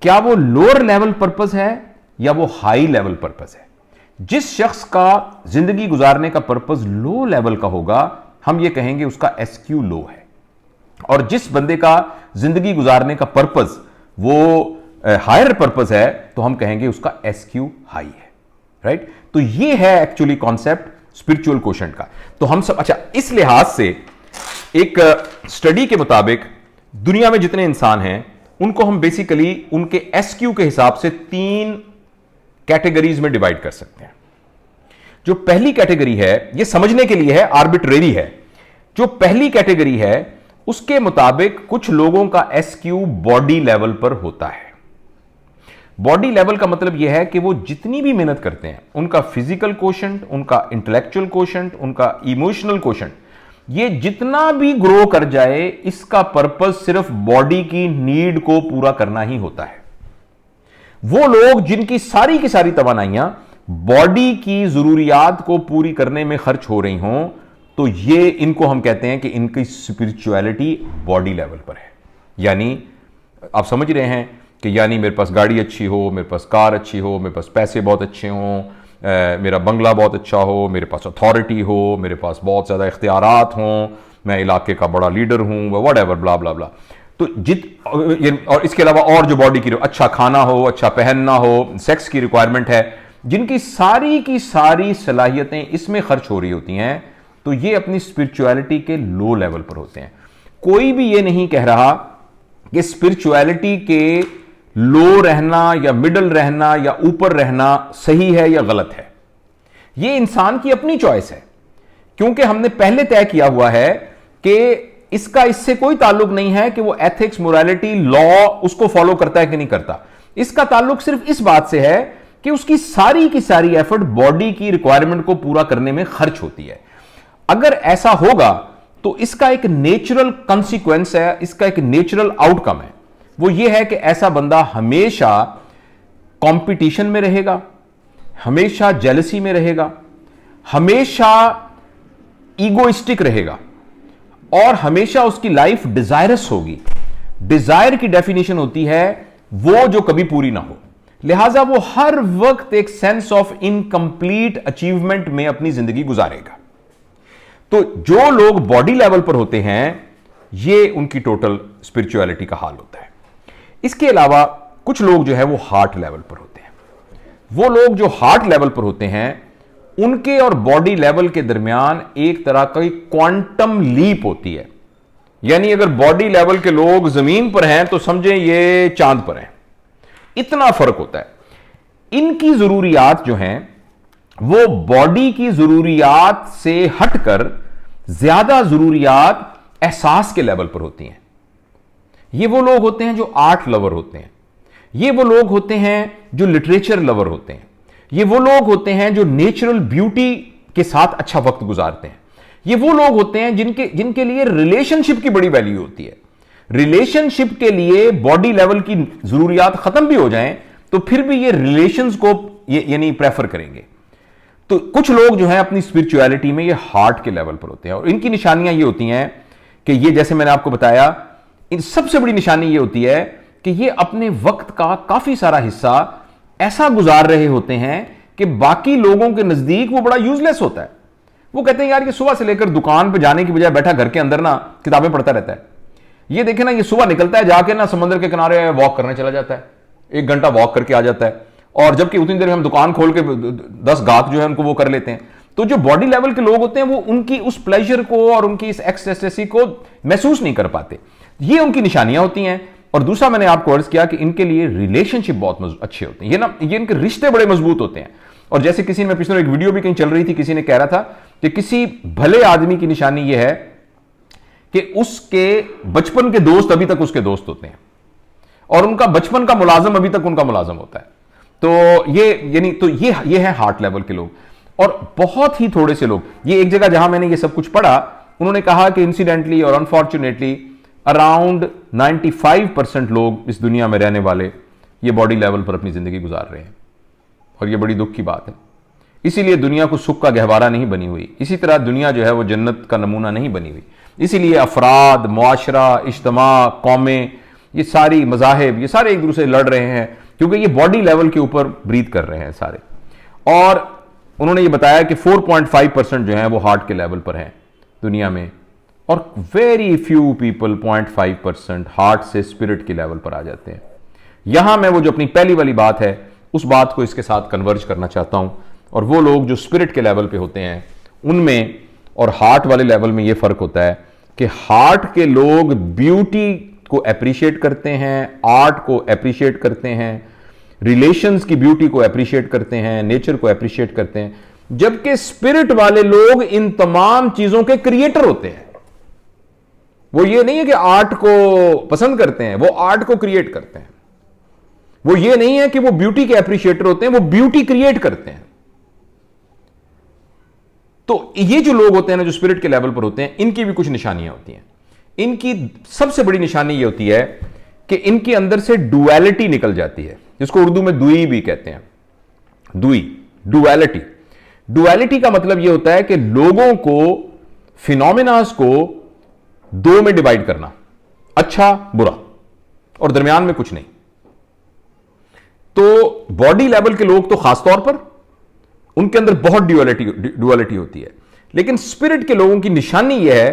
क्या वो लोअर लेवल पर्पस है या वो हाई लेवल पर्पस है। जिस शख्स का जिंदगी गुजारने का पर्पस लो लेवल का होगा, हम ये कहेंगे उसका SQ लो है, और जिस बंदे का जिंदगी गुजारने का पर्पस वो हायर पर्पस है, तो हम कहेंगे उसका SQ हाई है। राइट, तो ये है एक्चुअली कॉन्सेप्ट स्पिरिचुअल क्वोशंट का। तो हम सब, अच्छा, इस लिहाज से एक स्टडी के मुताबिक दुनिया में जितने इंसान हैं उनको हम बेसिकली उनके SQ के हिसाब से 3 कैटेगरीज में डिवाइड कर सकते हैं। जो पहली कैटेगरी है, यह समझने के लिए है, आर्बिट्रेरी है। जो पहली कैटेगरी है उसके मुताबिक कुछ लोगों का SQ बॉडी लेवल पर होता है। बॉडी लेवल का मतलब यह है कि वो जितनी भी मेहनत करते हैं, उनका फिजिकल क्वोशंट, उनका इंटेलेक्चुअल क्वोशंट, उनका इमोशनल क्वोशंट, ये जितना भी ग्रो कर जाए, इसका पर्पस सिर्फ बॉडी की नीड को पूरा करना ही होता है। वो लोग जिनकी सारी की सारी तवानाइयां बॉडी की जरूरियात को पूरी करने में खर्च हो रही हों, तो ये इनको हम कहते हैं कि इनकी स्पिरिचुअलिटी बॉडी लेवल पर है। यानी आप समझ रहे हैं कि यानी मेरे पास गाड़ी अच्छी हो, मेरे पास कार अच्छी हो, मेरे पास पैसे बहुत अच्छे हों, मेरा बंगला बहुत अच्छा हो, मेरे पास अथॉरिटी हो, मेरे पास बहुत ज़्यादा इख्तियारात हों, मैं इलाके का बड़ा लीडर हूँ, वट एवर ब्ला ब्ला ब्ला। तो और इसके अलावा और जो बॉडी की अच्छा खाना हो, अच्छा पहनना हो, सेक्स की रिक्वायरमेंट है, जिनकी सारी की सारी सलाहियतें इसमें खर्च हो रही होती हैं, तो ये अपनी स्पिरिचुअलिटी के लो लेवल पर होते हैं। कोई भी ये नहीं कह रहा कि स्पिरिचुअलिटी के लो रहना या मिडल रहना या ऊपर रहना सही है या गलत है, यह इंसान की अपनी चॉइस है। क्योंकि हमने पहले तय किया हुआ है कि इसका इससे कोई ताल्लुक नहीं है कि वो एथिक्स, मोरालिटी, लॉ उसको फॉलो करता है कि नहीं करता। इसका ताल्लुक सिर्फ इस बात से है कि उसकी सारी की सारी एफर्ट बॉडी की रिक्वायरमेंट को पूरा करने में खर्च होती है। अगर ऐसा होगा तो इसका एक नेचुरल कॉन्सिक्वेंस है, इसका एक नेचुरल आउटकम है। वो ये है कि ऐसा बंदा हमेशा कंपटीशन में रहेगा, हमेशा जेलसी में रहेगा, हमेशा ईगोइस्टिक रहेगा और हमेशा उसकी लाइफ डिजायरस होगी। डिजायर की डेफिनेशन होती है वो जो कभी पूरी ना हो, लिहाजा वो हर वक्त एक सेंस ऑफ इनकंप्लीट अचीवमेंट में अपनी जिंदगी गुजारेगा। तो जो लोग बॉडी लेवल पर होते हैं ये उनकी टोटल स्पिरिचुअलिटी का हाल होता है। इसके अलावा कुछ लोग जो है वो हार्ट लेवल पर होते हैं। वो लोग जो हार्ट लेवल पर होते हैं उनके और बॉडी लेवल के दरमियान एक तरह का क्वांटम लीप होती है। यानी अगर बॉडी लेवल के लोग जमीन पर हैं तो समझें ये चांद पर हैं, इतना फर्क होता है। इनकी जरूरियात जो हैं वो बॉडी की जरूरियात से हटकर ज्यादा जरूरियात एहसास के लेवल पर होती हैं। ये वो लोग होते हैं जो आर्ट लवर होते हैं, ये वो लोग होते हैं जो लिटरेचर लवर होते हैं, ये वो लोग होते हैं जो नेचुरल ब्यूटी के साथ अच्छा वक्त गुजारते हैं, ये वो लोग होते हैं जिनके लिए रिलेशनशिप की बड़ी वैल्यू होती है। रिलेशनशिप के लिए बॉडी लेवल की जरूरियात खत्म भी हो जाएं तो फिर भी ये रिलेशंस को यानी प्रेफर करेंगे। तो कुछ लोग जो हैं अपनी स्पिरिचुअलिटी में ये हार्ट के लेवल पर होते हैं और इनकी निशानियां ये होती हैं कि ये जैसे मैंने आपको बताया, इन सबसे बड़ी निशानी ये होती है कि ये अपने वक्त का काफी सारा हिस्सा ऐसा गुजार रहे होते हैं कि बाकी लोगों के नजदीक वो बड़ा यूजलेस होता है। वो कहते हैं यार ये सुबह से लेकर दुकान पे जाने की बजाय बैठा घर के अंदर ना किताबें पढ़ता रहता है। ये देखे ना, ये सुबह निकलता है जाके ना समुद्र के किनारे वॉक करने चला जाता है, 1 घंटा वॉक करके आ जाता है, और जबकि उतनी देर में हम दुकान खोल के 10 गाहक जो है उनको वो कर लेते हैं। तो जो बॉडी लेवल के लोग होते हैं वो उनकी उस प्लेजर को और उनकी इस एक्सटेसी को महसूस नहीं कर पाते। ये उनकी निशानियां होती हैं। और दूसरा मैंने आपको अर्ज किया कि इनके लिए रिलेशनशिप बहुत अच्छे होते हैं, ये इनके रिश्ते बड़े मजबूत होते हैं। और जैसे किसी ने पिछले एक वीडियो भी कहीं चल रही थी, किसी ने कह रहा था कि किसी भले आदमी की निशानी यह है कि उसके बचपन के दोस्त अभी तक उसके दोस्त होते हैं और उनका बचपन का मुलाजम अभी तक उनका मुलाजम होता है। तो ये है हार्ट लेवल के लोग। और बहुत ही थोड़े से लोग, ये एक जगह जहां मैंने ये सब कुछ पढ़ा, उन्होंने कहा कि इंसिडेंटली और अनफॉर्चुनेटली अराउंड 95% लोग इस दुनिया में रहने वाले ये बॉडी लेवल पर अपनी जिंदगी गुजार रहे हैं और ये बड़ी दुख की बात है। इसीलिए दुनिया को सुख का गहवारा नहीं बनी हुई, इसी तरह दुनिया जो है वो जन्नत का नमूना नहीं बनी हुई। इसीलिए अफराद, मुआशरा, इज्तिमा, कौमें, ये सारी मजाहिब, ये सारे एक दूसरे से लड़ रहे हैं क्योंकि ये बॉडी लेवल के ऊपर ब्रीथ कर रहे हैं सारे। और उन्होंने ये बताया कि 4.5% जो है वो हार्ट के लेवल पर हैं दुनिया में, और वेरी फ्यू पीपल 0.5% हार्ट से स्पिरिट के लेवल पर आ जाते हैं। यहां मैं वो जो अपनी पहली वाली बात है उस बात को इसके साथ कन्वर्ज करना चाहता हूं। और वो लोग जो स्पिरिट के लेवल पे होते हैं उनमें और हार्ट वाले लेवल में ये फर्क होता है कि हार्ट के लोग ब्यूटी को अप्रिशिएट करते हैं, आर्ट को अप्रिशिएट करते हैं, रिलेशंस की ब्यूटी को अप्रिशिएट करते हैं, नेचर को अप्रिशिएट करते हैं, जबकि स्पिरिट वाले लोग इन तमाम चीजों के क्रिएटर होते हैं। वो ये नहीं है कि आर्ट को पसंद करते हैं, वो आर्ट को क्रिएट करते हैं। वो ये नहीं है कि वो ब्यूटी के अप्रिशिएटर होते हैं, वो ब्यूटी क्रिएट करते हैं। तो ये जो लोग होते हैं ना, जो स्पिरिट के लेवल पर होते हैं, इनकी भी कुछ निशानियां होती हैं। इनकी सबसे बड़ी निशानी ये होती है कि इनके अंदर से डुअलिटी निकल जाती है, जिसको उर्दू में दुई भी कहते हैं। डुअलिटी। डुअलिटी का मतलब यह होता है कि लोगों को, फिनोमिनास को दो में डिवाइड करना, अच्छा बुरा, और दरमियान में कुछ नहीं। तो बॉडी लेवल के लोग तो खासतौर पर उनके अंदर बहुत डुअलिटी होती है, लेकिन स्पिरिट के लोगों की निशानी यह है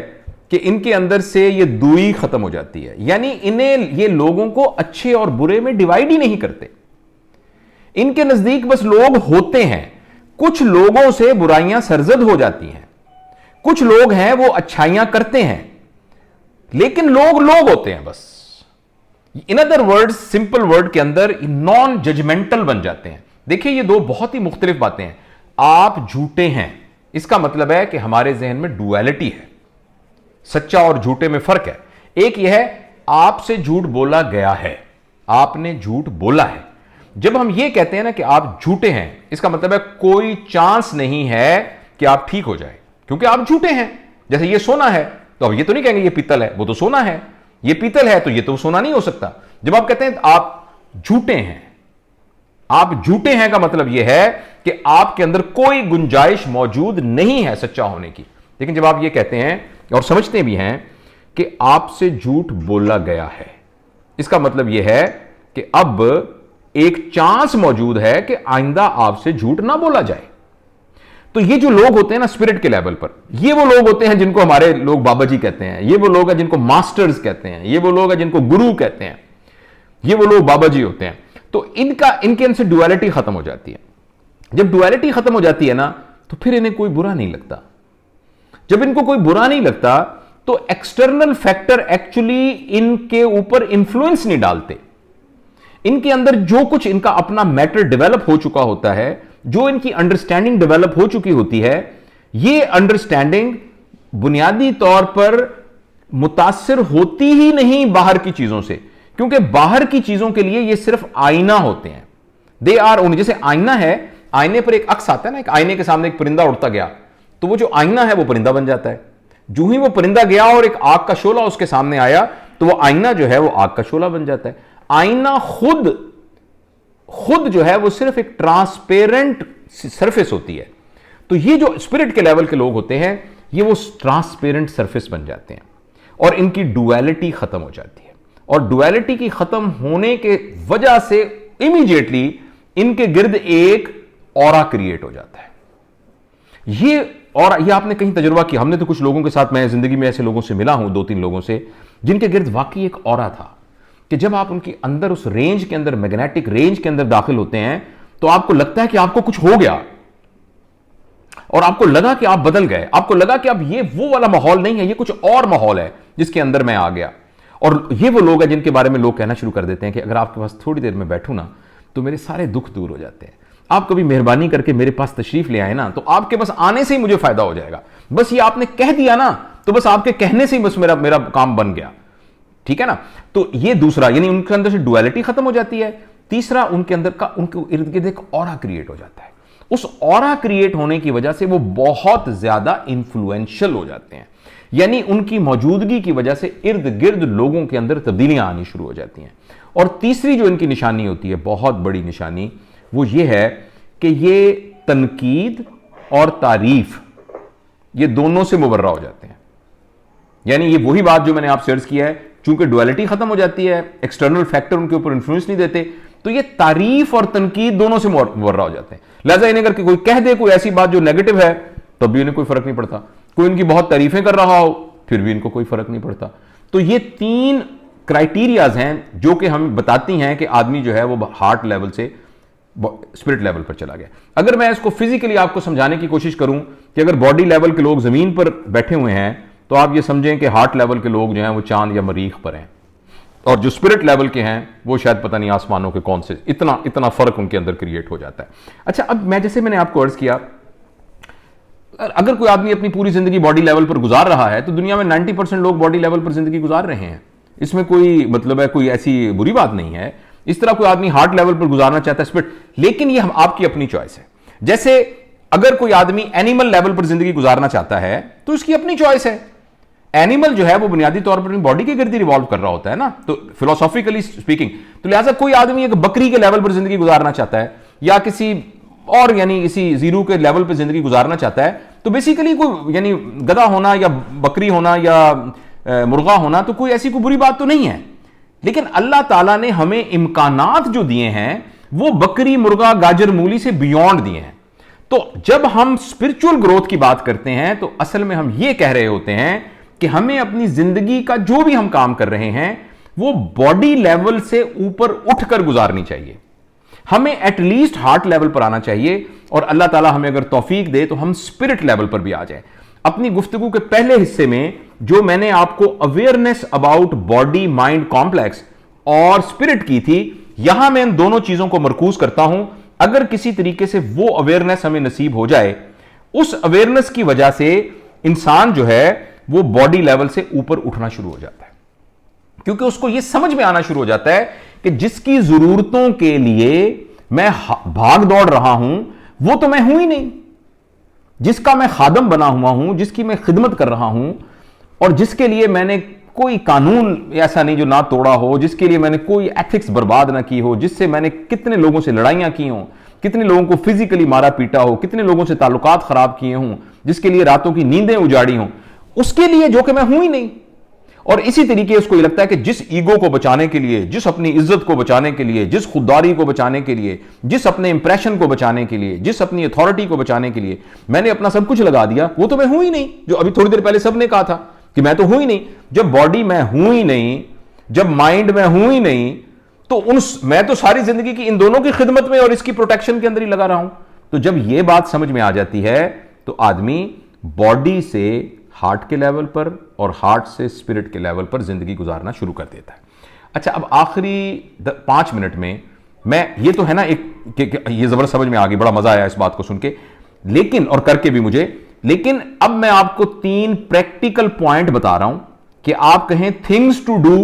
कि इनके अंदर से ये दुई खत्म हो जाती है। यानी इन्हें, ये लोगों को अच्छे और बुरे में डिवाइड ही नहीं करते। इनके नजदीक बस लोग होते हैं। कुछ लोगों से बुराइयां सरजद हो जाती हैं, कुछ लोग हैं वो अच्छाइयां करते हैं, लेकिन लोग होते हैं बस। In other word, simple word के अंदर नॉन जजमेंटल बन जाते हैं। देखिए ये दो बहुत ही मुख्तलिफ बातें हैं। आप झूठे हैं, इसका मतलब है कि हमारे जहन में डुअलिटी है, सच्चा और झूठे में फर्क है। एक यह है आपसे झूठ बोला गया है, आपने झूठ बोला है। जब हम ये कहते हैं ना कि आप झूठे हैं, इसका मतलब है कोई चांस नहीं है कि आप ठीक हो जाए, क्योंकि आप झूठे हैं। जैसे ये सोना है, तो अब ये तो नहीं कहेंगे ये पीतल है, वो तो सोना है। ये पीतल है तो ये तो सोना नहीं हो सकता। जब आप कहते हैं आप झूठे हैं, आप झूठे हैं का मतलब यह है कि आपके अंदर कोई गुंजाइश मौजूद नहीं है सच्चा होने की। लेकिन जब आप ये कहते हैं और समझते भी हैं कि आपसे झूठ बोला गया है, इसका मतलब यह है कि अब एक चांस मौजूद है कि आइंदा आपसे झूठ ना बोला जाए। तो ये जो लोग होते हैं ना स्पिरिट के लेवल पर, ये वो लोग होते हैं जिनको हमारे लोग बाबा जी कहते हैं, ये वो लोग हैं जिनको मास्टर्स कहते हैं, ये वो लोग हैं जिनको गुरु कहते हैं, ये वो लोग बाबा जी होते हैं। तो इनके अंदर से डुअलिटी खत्म हो जाती है। जब डुअलिटी खत्म हो जाती है ना, तो फिर इन्हें कोई बुरा नहीं लगता। जब इनको कोई बुरा नहीं लगता तो एक्सटर्नल फैक्टर एक्चुअली इनके ऊपर इंफ्लुएंस नहीं डालते। इनके अंदर जो कुछ इनका अपना मैटर डेवलप हो चुका होता है, जो इनकी अंडरस्टैंडिंग डेवलप हो चुकी होती है, ये अंडरस्टैंडिंग बुनियादी तौर पर मुतासिर होती ही नहीं बाहर की चीजों से, क्योंकि बाहर की चीजों के लिए ये सिर्फ आईना होते हैं। दे आर ओनली, जैसे आईना है, आईने पर एक अक्स आता है ना, एक आईने के सामने एक परिंदा उड़ता गया, तो वो जो आईना है वो परिंदा बन जाता है। जो ही वो परिंदा गया और एक आग का शोला उसके सामने आया, तो वो आईना जो है वो आग का शोला बन जाता है। आईना खुद जो है वो सिर्फ एक ट्रांसपेरेंट सरफेस होती है। तो ये जो स्पिरिट के लेवल के लोग होते हैं, ये वो ट्रांसपेरेंट सरफेस बन जाते हैं और इनकी डुअलिटी खत्म हो जाती है। और डुअलिटी की खत्म होने के वजह से इमीडिएटली इनके गिर्द एक ऑरा क्रिएट हो जाता है। ये आपने कहीं तजुर्बा किया, हमने तो कुछ लोगों के साथ, मैं जिंदगी में ऐसे लोगों से मिला हूं, 2-3 लोगों से, जिनके गिर्द वाकई एक ऑरा था कि जब आप उनके अंदर उस रेंज के अंदर, मैग्नेटिक रेंज के अंदर दाखिल होते हैं, तो आपको लगता है कि आपको कुछ हो गया और आपको लगा कि आप बदल गए। आपको लगा कि अब ये वो वाला माहौल नहीं है, ये कुछ और माहौल है जिसके अंदर मैं आ गया। और ये वो लोग हैं जिनके बारे में लोग कहना शुरू कर देते हैं कि अगर आपके पास थोड़ी देर में बैठूं ना, तो मेरे सारे दुख दूर हो जाते हैं। आप कभी मेहरबानी करके मेरे पास तशरीफ ले आए ना, तो आपके बस आने से ही मुझे फायदा हो जाएगा। बस ये आपने कह दिया ना, तो बस आपके कहने से ही बस मेरा काम बन गया। ठीक है ना। तो ये दूसरा, यानी उनके अंदर से डुअलिटी खत्म हो जाती है। तीसरा, उनके अंदर का, उनके इर्द गिर्द एक ऑरा क्रिएट हो जाता है। उस ऑरा क्रिएट होने की वजह से वो बहुत ज्यादा इंफ्लुएंशियल हो जाते हैं, यानी उनकी मौजूदगी की वजह से इर्द गिर्द लोगों के अंदर तब्दीलियां आनी शुरू हो जाती हैं। और तीसरी जो इनकी निशानी होती है, बहुत बड़ी निशानी, वो ये है कि ये तनकीद और तारीफ, ये दोनों से मुबर्रा हो जाते हैं। यानी ये वही बात जो मैंने आपसे अर्ज किया है, चूंकि डुअलिटी खत्म हो जाती है, एक्सटर्नल फैक्टर उनके ऊपर इंफ्लुएंस नहीं देते, तो ये तारीफ और तनकीद दोनों से मुबर्रा हो जाते हैं। लिहाजा इन्हें करके कोई कह दे कोई ऐसी बात जो नेगेटिव है, तब भी इन्हें कोई फर्क नहीं पड़ता। कोई इनकी बहुत तारीफें कर रहा हो, फिर भी इनको कोई फर्क नहीं पड़ता। तो ये 3 क्राइटेरियाज हैं जो कि हम बताती हैं कि आदमी जो है वो हार्ट लेवल से स्पिरिट लेवल पर चला गया। अगर मैं इसको फिजिकली आपको समझाने की कोशिश करूं कि अगर बॉडी लेवल के लोग जमीन पर बैठे हुए हैं, तो आप ये समझें कि हार्ट लेवल के लोग जो हैं वो चांद या मरीख पर हैं, और जो स्पिरिट लेवल के हैं वो शायद पता नहीं आसमानों के कौन से। इतना फर्क उनके अंदर क्रिएट हो जाता है। अच्छा, अब मैंने आपको अर्ज किया, अगर कोई आदमी अपनी पूरी जिंदगी बॉडी लेवल पर गुजार रहा है, तो दुनिया में 90% लोग बॉडी लेवल पर जिंदगी गुजार रहे हैं। इसमें कोई मतलब है, कोई ऐसी बुरी बात नहीं है। इस तरह कोई आदमी हार्ट लेवल पर गुजारना चाहता है स्पिरिट, लेकिन ये आपकी अपनी चॉइस है। जैसे अगर कोई आदमी एनिमल लेवल पर जिंदगी गुजारना चाहता है, तो इसकी अपनी चॉइस है। एनिमल जो है वो बुनियादी तौर पर बॉडी के गिर्द रिवॉल्व कर रहा होता है ना, तो फिलोसॉफिकली स्पीकिंग, तो लिहाजा कोई आदमी एक बकरी के लेवल पर जिंदगी गुजारना चाहता है, या किसी और यानी इसी जीरो के लेवल पर जिंदगी गुजारना चाहता है, तो बेसिकली कोई यानी गधा होना या बकरी होना या मुर्गा होना, तो कोई ऐसी कोई बुरी बात तो नहीं है। लेकिन अल्लाह ताला ने हमें इम्कानात जो दिए हैं, वो बकरी, मुर्गा, गाजर, मूली से बियॉन्ड दिए हैं। तो जब हम स्पिरिचुअल ग्रोथ की बात करते हैं, तो असल में हम ये कह रहे होते हैं कि हमें अपनी जिंदगी का जो भी हम काम कर रहे हैं, वो बॉडी लेवल से ऊपर उठकर गुजारनी चाहिए। हमें एटलीस्ट हार्ट लेवल पर आना चाहिए, और अल्लाह ताला हमें अगर तौफीक दे तो हम स्पिरिट लेवल पर भी आ जाए। अपनी गुफ्तगू के पहले हिस्से में जो मैंने आपको awareness about body mind complex और स्पिरिट की थी। यहां मैं इन दोनों चीजों को मरकूज करता हूं। अगर किसी तरीके से वो अवेयरनेस हमें नसीब हो जाए, उस अवेयरनेस की वजह से इंसान जो है वो बॉडी लेवल से ऊपर उठना शुरू हो जाता है, क्योंकि उसको यह समझ में आना शुरू हो जाता है कि जिसकी जरूरतों के लिए मैं भाग दौड़ रहा हूं वो तो मैं हूं ही नहीं। जिसका मैं खादम बना हुआ हूं, जिसकी मैं खिदमत कर रहा हूं, और जिसके लिए मैंने कोई कानून ऐसा नहीं जो ना तोड़ा हो, जिसके लिए मैंने कोई एथिक्स बर्बाद ना की हो, जिससे मैंने कितने लोगों से लड़ाइयां की हों, कितने लोगों को फिजिकली मारा पीटा हो, कितने लोगों से ताल्लुकात खराब किए हों, जिसके लिए रातों की नींदें उजाड़ी हों, उसके लिए जो कि मैं हूं ही नहीं। और इसी तरीके उसको ये लगता है कि जिस ईगो को बचाने के लिए, जिस अपनी इज्जत को बचाने के लिए, जिस खुददारी को बचाने के लिए, जिस अपने इंप्रेशन को बचाने के लिए, जिस अपनी अथॉरिटी को बचाने के लिए मैंने अपना सब कुछ लगा दिया, वो तो मैं हूं ही नहीं। जो अभी थोड़ी देर पहले सबने कहा था कि मैं तो हूं ही नहीं। जब बॉडी मैं हूं ही नहीं, जब माइंड मैं हूं ही नहीं, तो मैं तो सारी जिंदगी की इन दोनों की खिदमत में और इसकी प्रोटेक्शन के अंदर ही लगा रहा हूं। तो जब यह बात समझ में आ जाती है तो आदमी बॉडी से हार्ट के लेवल पर और हार्ट से स्पिरिट के लेवल पर जिंदगी गुजारना शुरू कर देता है। अच्छा, अब आखिरी 5 मिनट में मैं, ये तो है ना एक ये जबरदस्त समझ में आ गई, बड़ा मजा आया इस बात को सुन के, लेकिन और करके भी मुझे, लेकिन अब मैं आपको 3 प्रैक्टिकल पॉइंट बता रहा हूं कि आप कहें थिंग्स टू डू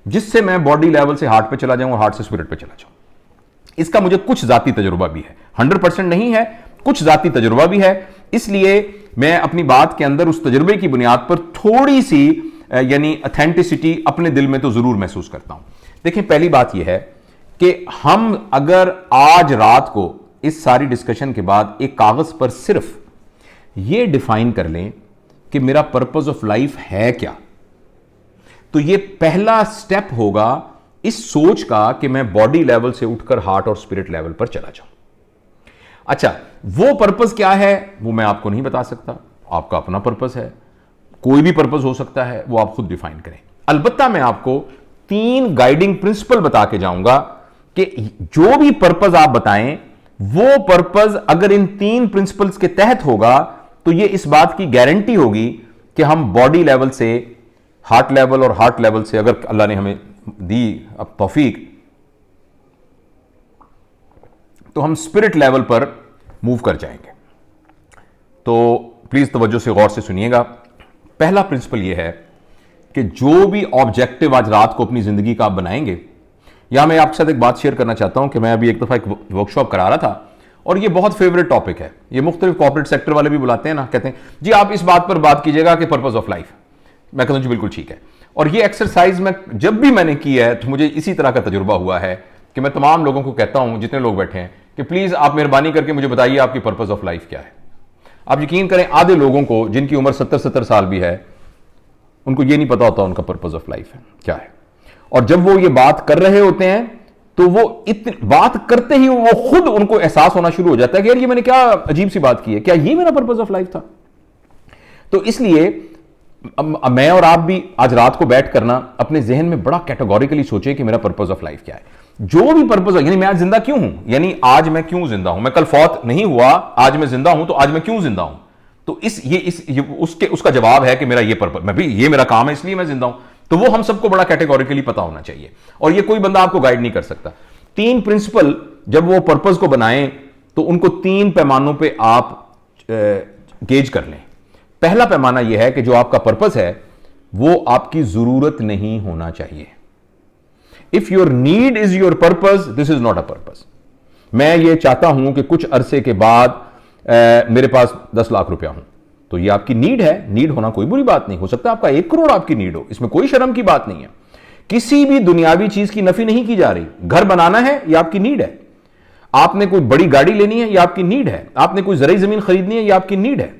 जिससे मैं बॉडी लेवल से हार्ट पे चला जाऊं और हार्ट से स्पिरिट पे चला जाऊं। इसका मुझे कुछ जाती तजुर्बा भी है, 100% नहीं है, कुछ जाती तजुर्बा भी है, इसलिए मैं अपनी बात के अंदर उस तजुर्बे की बुनियाद पर थोड़ी सी यानी ऑथेंटिसिटी अपने दिल में तो जरूर महसूस करता हूं। देखें, पहली बात यह है कि हम अगर आज रात को इस सारी डिस्कशन के बाद एक कागज पर सिर्फ यह डिफाइन कर लें कि मेरा पर्पस ऑफ लाइफ है क्या, तो यह पहला स्टेप होगा इस सोच का कि मैं बॉडी लेवल से उठकर हार्ट और स्पिरिट लेवल पर चला जाऊं। अच्छा, वो पर्पस क्या है वो मैं आपको नहीं बता सकता, आपका अपना पर्पस है, कोई भी पर्पस हो सकता है, वो आप खुद डिफाइन करें। अलबत्ता मैं आपको 3 गाइडिंग प्रिंसिपल बता के जाऊंगा कि जो भी पर्पस आप बताएं वो पर्पस अगर इन 3 प्रिंसिपल्स के तहत होगा तो ये इस बात की गारंटी होगी कि हम बॉडी लेवल से हार्ट लेवल और हार्ट लेवल से, अगर अल्लाह ने हमें दी अब तौफीक, तो हम स्पिरिट लेवल पर मूव कर जाएंगे। तो प्लीज तवज्जो से गौर से सुनिएगा। पहला प्रिंसिपल यह है कि जो भी ऑब्जेक्टिव आज रात को अपनी जिंदगी का आप बनाएंगे, यहां मैं आपके साथ एक बात शेयर करना चाहता हूं कि मैं अभी एक दफा एक वर्कशॉप करा रहा था और ये बहुत फेवरेट टॉपिक है। ये मुख्तलिफ कॉर्पोरेट सेक्टर वाले भी बुलाते हैं ना, कहते हैं जी आप इस बात पर बात कीजिएगा कि पर्पस ऑफ लाइफ। मैं कहता हूं जी बिल्कुल ठीक है। और ये एक्सरसाइज में जब भी मैंने की है तो मुझे इसी तरह का तजुर्बा हुआ है कि मैं तमाम लोगों को कहता हूं, जितने लोग बैठे हैं, कि प्लीज आप मेहरबानी करके मुझे बताइए आपकी पर्पस ऑफ लाइफ क्या है। आप यकीन करें, आधे लोगों को जिनकी उम्र 70-70 साल भी है, उनको ये नहीं पता होता उनका पर्पस ऑफ लाइफ है क्या है। और जब वो ये बात कर रहे होते हैं तो वो इतनी बात करते ही वो खुद उनको एहसास होना शुरू हो जाता है कि यार ये मैंने क्या अजीब सी बात की है, क्या ये मेरा पर्पस ऑफ लाइफ था। तो इसलिए मैं और आप भी आज रात को बैठ करना अपने जहन में बड़ा कैटेगोरिकली सोचे कि मेरा पर्पस ऑफ लाइफ क्या है। जो भी पर्पस, यानी मैं आज जिंदा क्यों हूं, यानी आज मैं क्यों जिंदा हूं, मैं कल फौत नहीं हुआ, आज मैं जिंदा हूं, तो आज मैं क्यों जिंदा हूं। तो उसका जवाब है कि मेरा ये पर्पस, मैं भी ये मेरा काम है इसलिए मैं जिंदा हूं। तो वो हम सबको बड़ा कैटेगोरिकली पता होना चाहिए और ये कोई बंदा आपको गाइड नहीं कर सकता। 3 प्रिंसिपल जब वो पर्पस को बनाएं तो उनको 3 पैमानों पे आप गेज कर लें। पहला पैमाना यह है कि जो आपका पर्पस है वो आपकी जरूरत नहीं होना चाहिए। If your need is your purpose, this is not a purpose. मैं ये चाहता हूं कि कुछ अरसे के बाद मेरे पास 10 लाख रुपया हो, तो ये आपकी नीड है। नीड होना कोई बुरी बात नहीं, हो सकता है आपका 1 करोड़ आपकी नीड हो, इसमें कोई शर्म की बात नहीं है। किसी भी दुनियावी चीज की नफी नहीं की जा रही। घर बनाना है, यह आपकी नीड है। आपने कोई बड़ी गाड़ी लेनी है, यह आपकी नीड है। आपने कोई जरूरी जमीन खरीदनी है, यह आपकी नीड है।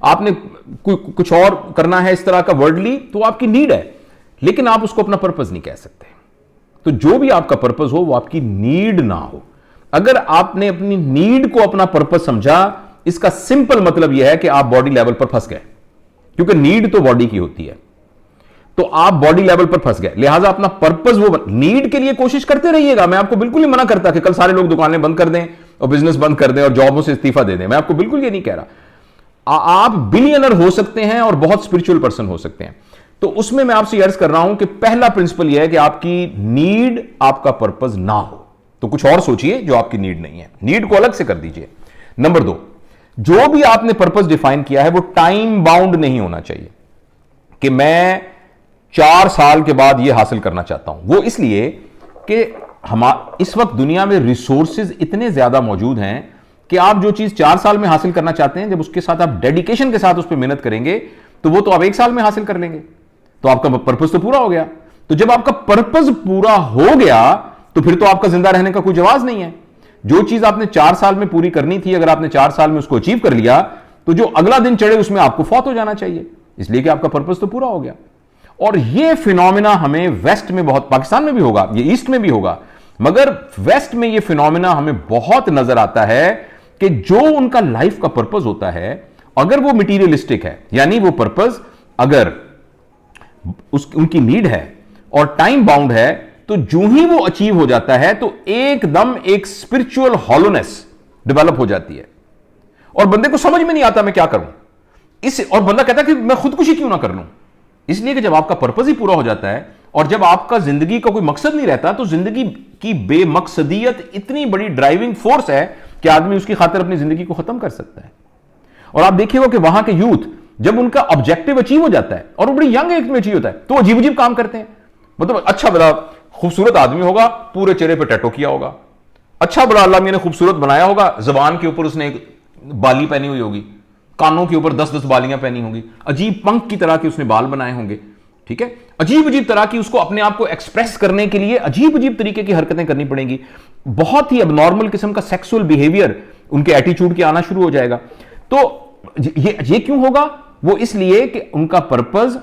आपने कुछ और करना है इस तरह का वर्ल्डली, तो आपकी नीड है, लेकिन आप उसको अपना पर्पस नहीं कह सकते। तो जो भी आपका पर्पस हो वो आपकी नीड ना हो। अगर आपने अपनी नीड को अपना पर्पस समझा, इसका सिंपल मतलब यह है कि आप बॉडी लेवल पर फंस गए, क्योंकि नीड तो बॉडी की होती है। तो आप बॉडी लेवल पर फंस गए, लिहाजा अपना पर्पस वो नीड के लिए कोशिश करते रहिएगा। मैं आपको बिल्कुल नहीं मना करता कि कल सारे लोग दुकानें बंद कर दें और बिजनेस बंद कर दें और जॉबों से इस्तीफा दे दें, मैं आपको बिल्कुल ये नहीं कह रहा। आप बिलियनर हो सकते हैं और बहुत स्पिरिचुअल पर्सन हो सकते हैं। तो उसमें मैं आपसे अर्ज कर रहा हूं कि पहला प्रिंसिपल यह है कि आपकी नीड आपका पर्पस ना हो, तो कुछ और सोचिए जो आपकी नीड नहीं है, नीड को अलग से कर दीजिए। नंबर 2, जो भी आपने पर्पस डिफाइन किया है वो टाइम बाउंड नहीं होना चाहिए कि मैं 4 साल के बाद यह हासिल करना चाहता हूं। वो इसलिए कि इस वक्त दुनिया में रिसोर्सेज इतने ज्यादा मौजूद हैं कि आप जो चीज 4 साल में हासिल करना चाहते हैं, जब उसके साथ आप डेडिकेशन के साथ उस पर मेहनत करेंगे तो वो तो आप 1 साल में हासिल कर लेंगे, तो आपका पर्पस तो पूरा हो गया। तो जब आपका पर्पस पूरा हो गया तो फिर तो आपका जिंदा रहने का कोई जवाब नहीं है। जो चीज आपने 4 साल में पूरी करनी थी, अगर आपने 4 साल में उसको अचीव कर लिया तो जो अगला दिन चढ़े उसमें आपको फौत हो जाना चाहिए, इसलिए कि आपका पर्पस तो पूरा हो गया। और यह फिनोमिना हमें वेस्ट में बहुत, पाकिस्तान में भी होगा, ये ईस्ट में भी होगा, मगर वेस्ट में यह फिनोमिना हमें बहुत नजर आता है कि जो उनका लाइफ का पर्पस होता है, अगर वो मटीरियलिस्टिक है, यानी वो पर्पस अगर उनकी नीड है और टाइम बाउंड है, तो जो ही वो अचीव हो जाता है तो एकदम एक स्पिरिचुअल हॉलोनेस डेवलप हो जाती है और बंदे को समझ में नहीं आता मैं क्या करूं और बंदा कहता है कि मैं खुदकुशी क्यों ना कर लूं। इसलिए कि जब आपका पर्पस ही पूरा हो जाता है और जब आपका जिंदगी का कोई मकसद नहीं रहता, तो जिंदगी की बेमकसदियत इतनी बड़ी ड्राइविंग फोर्स है कि आदमी उसकी खातिर अपनी जिंदगी को खत्म कर सकता है। और आप देखिएगा कि वहां के यूथ जब उनका ऑब्जेक्टिव अचीव हो जाता है और वो बड़ी यंग एज में अचीव होता है, तो अजीब अजीब काम करते हैं। मतलब अच्छा बड़ा खूबसूरत आदमी होगा, पूरे चेहरे पे टैटू किया होगा, अच्छा बड़ा अल्लाह मियां ने खूबसूरत बनाया होगा, जबान के ऊपर उसने एक बाली पहनी हुई होगी, कानों के ऊपर 10-10 बालियां पहनी होंगी, अजीब पंख की तरह के उसने बाल बनाए होंगे, ठीक है, अजीब अजीब तरह की उसको अपने आप को एक्सप्रेस करने के लिए अजीब अजीब तरीके की हरकतें करनी पड़ेंगी, बहुत ही अबनॉर्मल किस्म का सेक्सुअल बिहेवियर उनके एटीट्यूड के आना शुरू हो जाएगा। तो ये क्यों होगा? वो इसलिए कि उनका पर्पस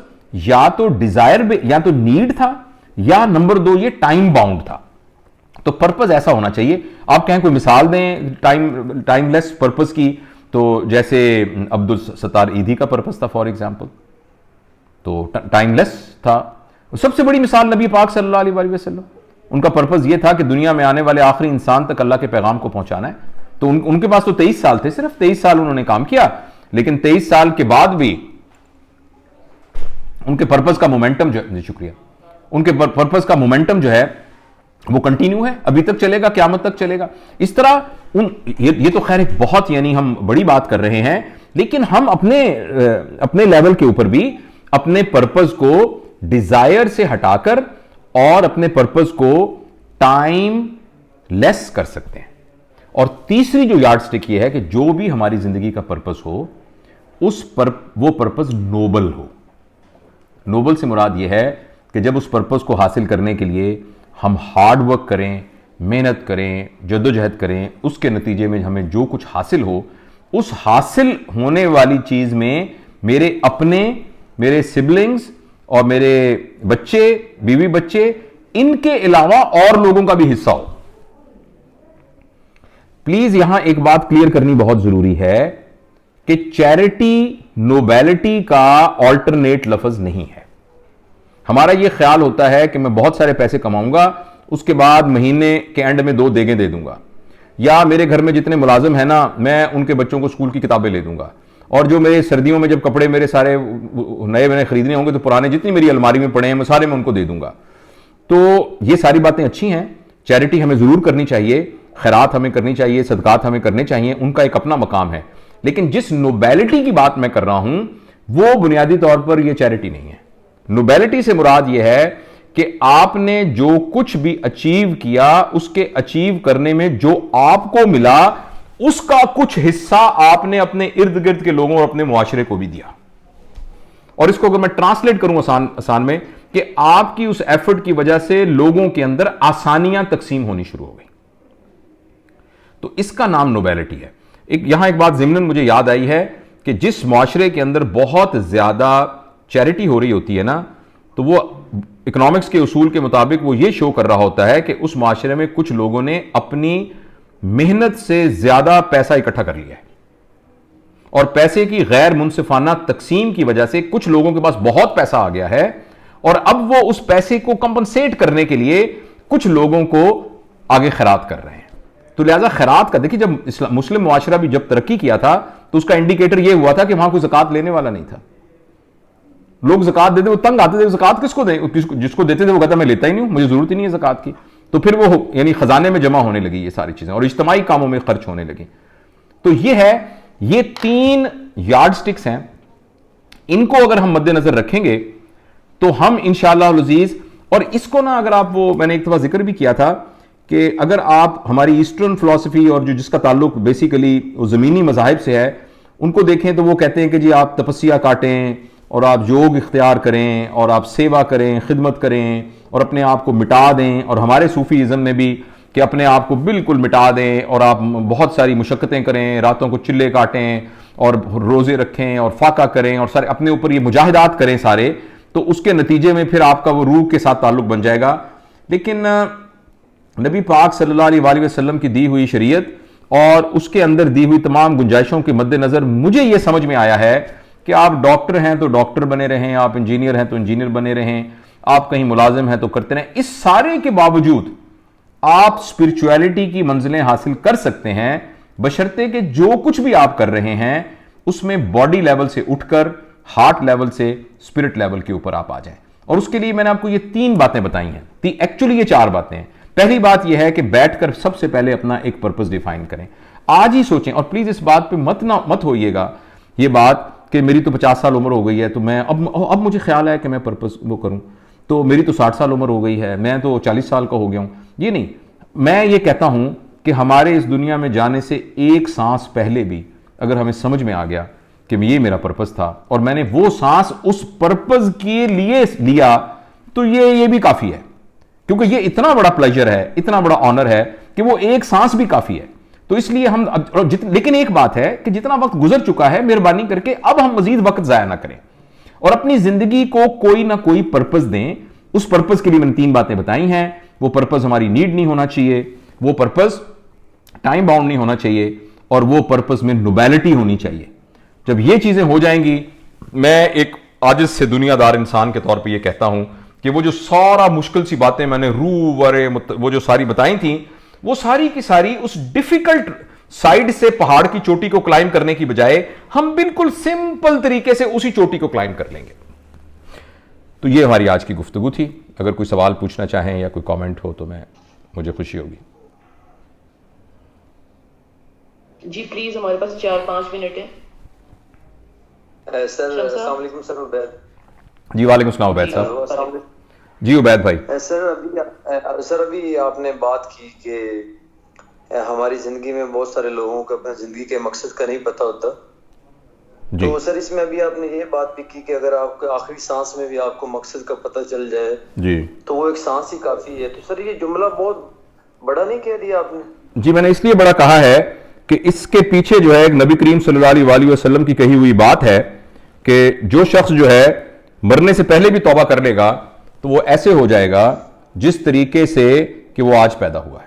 या तो डिजायर या तो नीड था, या नंबर 2 ये टाइम बाउंड था। तो पर्पस ऐसा होना चाहिए। आप कहें कोई मिसाल दें टाइमलेस पर्पस की, तो जैसे अब्दुल सत्तार ईदी का पर्पस था फॉर एग्जांपल, तो टाइमलेस था। सबसे बड़ी मिसाल नबी पाक सल्लल्लाहु अलैहि वसल्लम, उनका पर्पस यह था कि दुनिया में आने वाले आखिरी इंसान तक अल्लाह के पैगाम को पहुंचाना है। तो उनके पास तो 23 साल थे, सिर्फ 23 साल उन्होंने काम किया, लेकिन 23 साल के बाद भी उनके पर्पस का मोमेंटम शुक्रिया, उनके पर्पस का मोमेंटम जो है वो कंटिन्यू है, अभी तक चलेगा, क़यामत तक चलेगा। इस तरह ये तो खैर एक बहुत, यानी हम बड़ी बात कर रहे हैं, लेकिन हम अपने लेवल के ऊपर भी अपने पर्पस को डिजायर से हटाकर और अपने पर्पस को टाइम लेस कर सकते हैं। और तीसरी जो यार्डस्टिक ये है कि जो भी हमारी जिंदगी का पर्पस हो वो पर्पस नोबल हो। नोबल से मुराद यह है कि जब उस पर्पस को हासिल करने के लिए हम हार्ड वर्क करें, मेहनत करें, जद्दोजहद करें, उसके नतीजे में हमें जो कुछ हासिल हो, उस हासिल होने वाली चीज में मेरे अपने, मेरे सिबलिंग्स और मेरे बच्चे, बीवी बच्चे, इनके अलावा और लोगों का भी हिस्सा हो। प्लीज यहां एक बात क्लियर करनी बहुत जरूरी है कि चैरिटी नोबेलिटी का ऑल्टरनेट लफ्ज नहीं है। हमारा यह ख्याल होता है कि मैं बहुत सारे पैसे कमाऊंगा, उसके बाद महीने के एंड में 2 देगे दे दूंगा, या मेरे घर में जितने मुलाजिम हैं ना, मैं उनके बच्चों को स्कूल की किताबें ले दूंगा, और जो मेरे सर्दियों में जब कपड़े मेरे सारे नए मैंने खरीदने होंगे तो पुराने जितनी मेरी अलमारी में पड़े हैं मैं सारे में उनको दे दूंगा। तो ये सारी बातें अच्छी हैं, चैरिटी हमें जरूर करनी चाहिए, खैरात हमें करनी चाहिए, सदकात हमें करने चाहिए, उनका एक अपना मकाम है। लेकिन जिस नोबेलिटी की बात मैं कर रहा हूं वो बुनियादी तौर पर यह चैरिटी नहीं है। नोबेलिटी से मुराद यह है कि आपने जो कुछ भी अचीव किया, उसके अचीव करने में जो आपको मिला, उसका कुछ हिस्सा आपने अपने इर्द गिर्द के लोगों और अपने मुआशरे को भी दिया। और इसको अगर मैं ट्रांसलेट करूं आसान में, कि आपकी उस एफर्ट की वजह से लोगों के अंदर आसानियां तकसीम होनी शुरू हो गई, तो इसका नाम नोबेलिटी है। यहां एक बात ज़िम्नन मुझे याद आई है कि जिस मुआशरे के अंदर बहुत ज्यादा चैरिटी हो रही होती है ना, तो वो इकोनॉमिक्स के उसूल के मुताबिक वो ये शो कर रहा होता है कि उस मुआशरे में कुछ लोगों ने अपनी मेहनत से ज्यादा पैसा इकट्ठा कर लिया है, और पैसे की गैर मुनसिफाना तकसीम की वजह से कुछ लोगों के पास बहुत पैसा आ गया है, और अब वो उस पैसे को कंपनसेट करने के लिए कुछ लोगों को आगे खैरात कर रहे हैं। तो लिहाजा खैरात का देखिए, जब मुस्लिम मुआशरा भी जब तरक्की किया था तो उसका इंडिकेटर यह हुआ था कि वहां कोई ज़कात लेने वाला नहीं था। लोग ज़कात देते, वो तंग आते थे, ज़कात किसको दें, जिसको देते थे वो कहता मैं लेता ही नहीं हूं, मुझे जरूरत ही नहीं है ज़कात की। तो फिर वो यानी खजाने में जमा होने लगी ये सारी चीजें और इज्तिमाई कामों में खर्च होने लगी। तो ये है, ये 3 यार्ड स्टिक्स हैं, इनको अगर हम मद्देनजर रखेंगे तो हम इंशाअल्लाह अज़ीज़, और इसको ना अगर आप, वो मैंने एक दफा जिक्र भी किया था कि अगर आप हमारी ईस्टर्न फिलॉसफी और जो जिसका ताल्लुक बेसिकली वो ज़मीनी मज़ाहिब से है उनको देखें तो वो कहते हैं कि जी आप तपस्या काटें और आप योग इख्तियार करें और आप सेवा करें, खिदमत करें और अपने आप को मिटा दें। और हमारे सूफीज़म में भी कि अपने आप को बिल्कुल मिटा दें और आप बहुत सारी मुशक्क़तें करें, रातों को चिल्ले काटें और रोज़े रखें और फाका करें और सारे अपने ऊपर ये मुजाहिदात करें सारे, तो उसके नतीजे में फिर आपका वो रूह के साथ ताल्लुक बन जाएगा। लेकिन नबी पाक सल्लल्लाहु अलैहि वसल्लम की दी हुई शरीयत और उसके अंदर दी हुई तमाम गुंजाइशों के मद्देनज़र मुझे ये समझ में आया है कि आप डॉक्टर हैं तो डॉक्टर बने रहें, आप इंजीनियर हैं तो इंजीनियर बने रहें, आप कहीं मुलाजिम हैं तो करते रहें। इस सारे के बावजूद आप स्पिरिचुअलिटी की मंजिलें हासिल कर सकते हैं बशर्ते कि जो कुछ भी आप कर रहे हैं उसमें बॉडी लेवल से उठकर हार्ट लेवल से स्पिरिट लेवल के ऊपर आप आ जाएं। और उसके लिए मैंने आपको ये 3 बातें बताई हैं, एक्चुअली ये 4 बातें हैं। पहली बात यह है कि बैठकर सबसे पहले अपना एक पर्पस डिफाइन करें, आज ही सोचें। और प्लीज इस बात पे मत होइएगा ये बात कि मेरी तो 50 साल उम्र हो गई है तो मैं अब मुझे ख्याल है कि मैं पर्पस वो करूं, तो मेरी तो 60 साल उम्र हो गई है, मैं तो 40 साल का हो गया हूं। ये नहीं, मैं ये कहता हूं कि हमारे इस दुनिया में जाने से एक सांस पहले भी अगर हमें समझ में आ गया कि ये मेरा पर्पस था और मैंने वो सांस उस पर्पस के लिए लिया, तो ये भी काफी है, क्योंकि ये इतना बड़ा प्लेजर है, इतना बड़ा ऑनर है कि वो एक सांस भी काफी है। तो इसलिए हम लेकिन एक बात है कि जितना वक्त गुजर चुका है, मेहरबानी करके अब हम मजीद वक्त जाया ना करें और अपनी जिंदगी को कोई ना कोई पर्पस दें। उस पर्पस के लिए मैंने 3 बातें बताई हैं। वो पर्पस हमारी नीड नहीं होना चाहिए, वो पर्पस टाइम बाउंड नहीं होना चाहिए, और वो पर्पस में नोबेलिटी होनी चाहिए। जब ये चीजें हो जाएंगी, मैं एक आजिज से दुनियादार इंसान के तौर पे ये कहता हूं कि वो जो सारा मुश्किल सी बातें मैंने वो जो सारी बताई थी, वो सारी की सारी उस डिफिकल्ट साइड से पहाड़ की चोटी को क्लाइम करने की बजाय हम बिल्कुल सिंपल तरीके से उसी चोटी को क्लाइम कर लेंगे। तो ये हमारी आज की गुफ्तगू थी। अगर कोई सवाल पूछना चाहें या कोई कमेंट हो तो मुझे खुशी होगी। जी प्लीज, हमारे पास 4-5 मिनट है। सर अस्सलाम वालेकुम सर। उबैद जी, वालेकुम सलाम उबैद साहब। जी उबैद भाई। सर अभी आपने बात की कि हमारी जिंदगी में बहुत सारे लोगों को अपनी जिंदगी के मकसद का नहीं पता होता। तो सर इसमें अभी आपने ये बात भी की कि अगर आपको आखिरी सांस में भी आपको मकसद का पता चल जाए जी तो वो एक सांस ही काफी है। तो सर ये जुमला बहुत बड़ा नहीं कह दिया आपने? जी, मैंने इसलिए बड़ा कहा है कि इसके पीछे जो है एक नबी करीम सल्लल्लाहु अलैहि वसल्लम की कही हुई बात है कि जो शख्स जो है मरने से पहले भी तौबा कर लेगा तो वो ऐसे हो जाएगा जिस तरीके से कि वो आज पैदा हुआ है।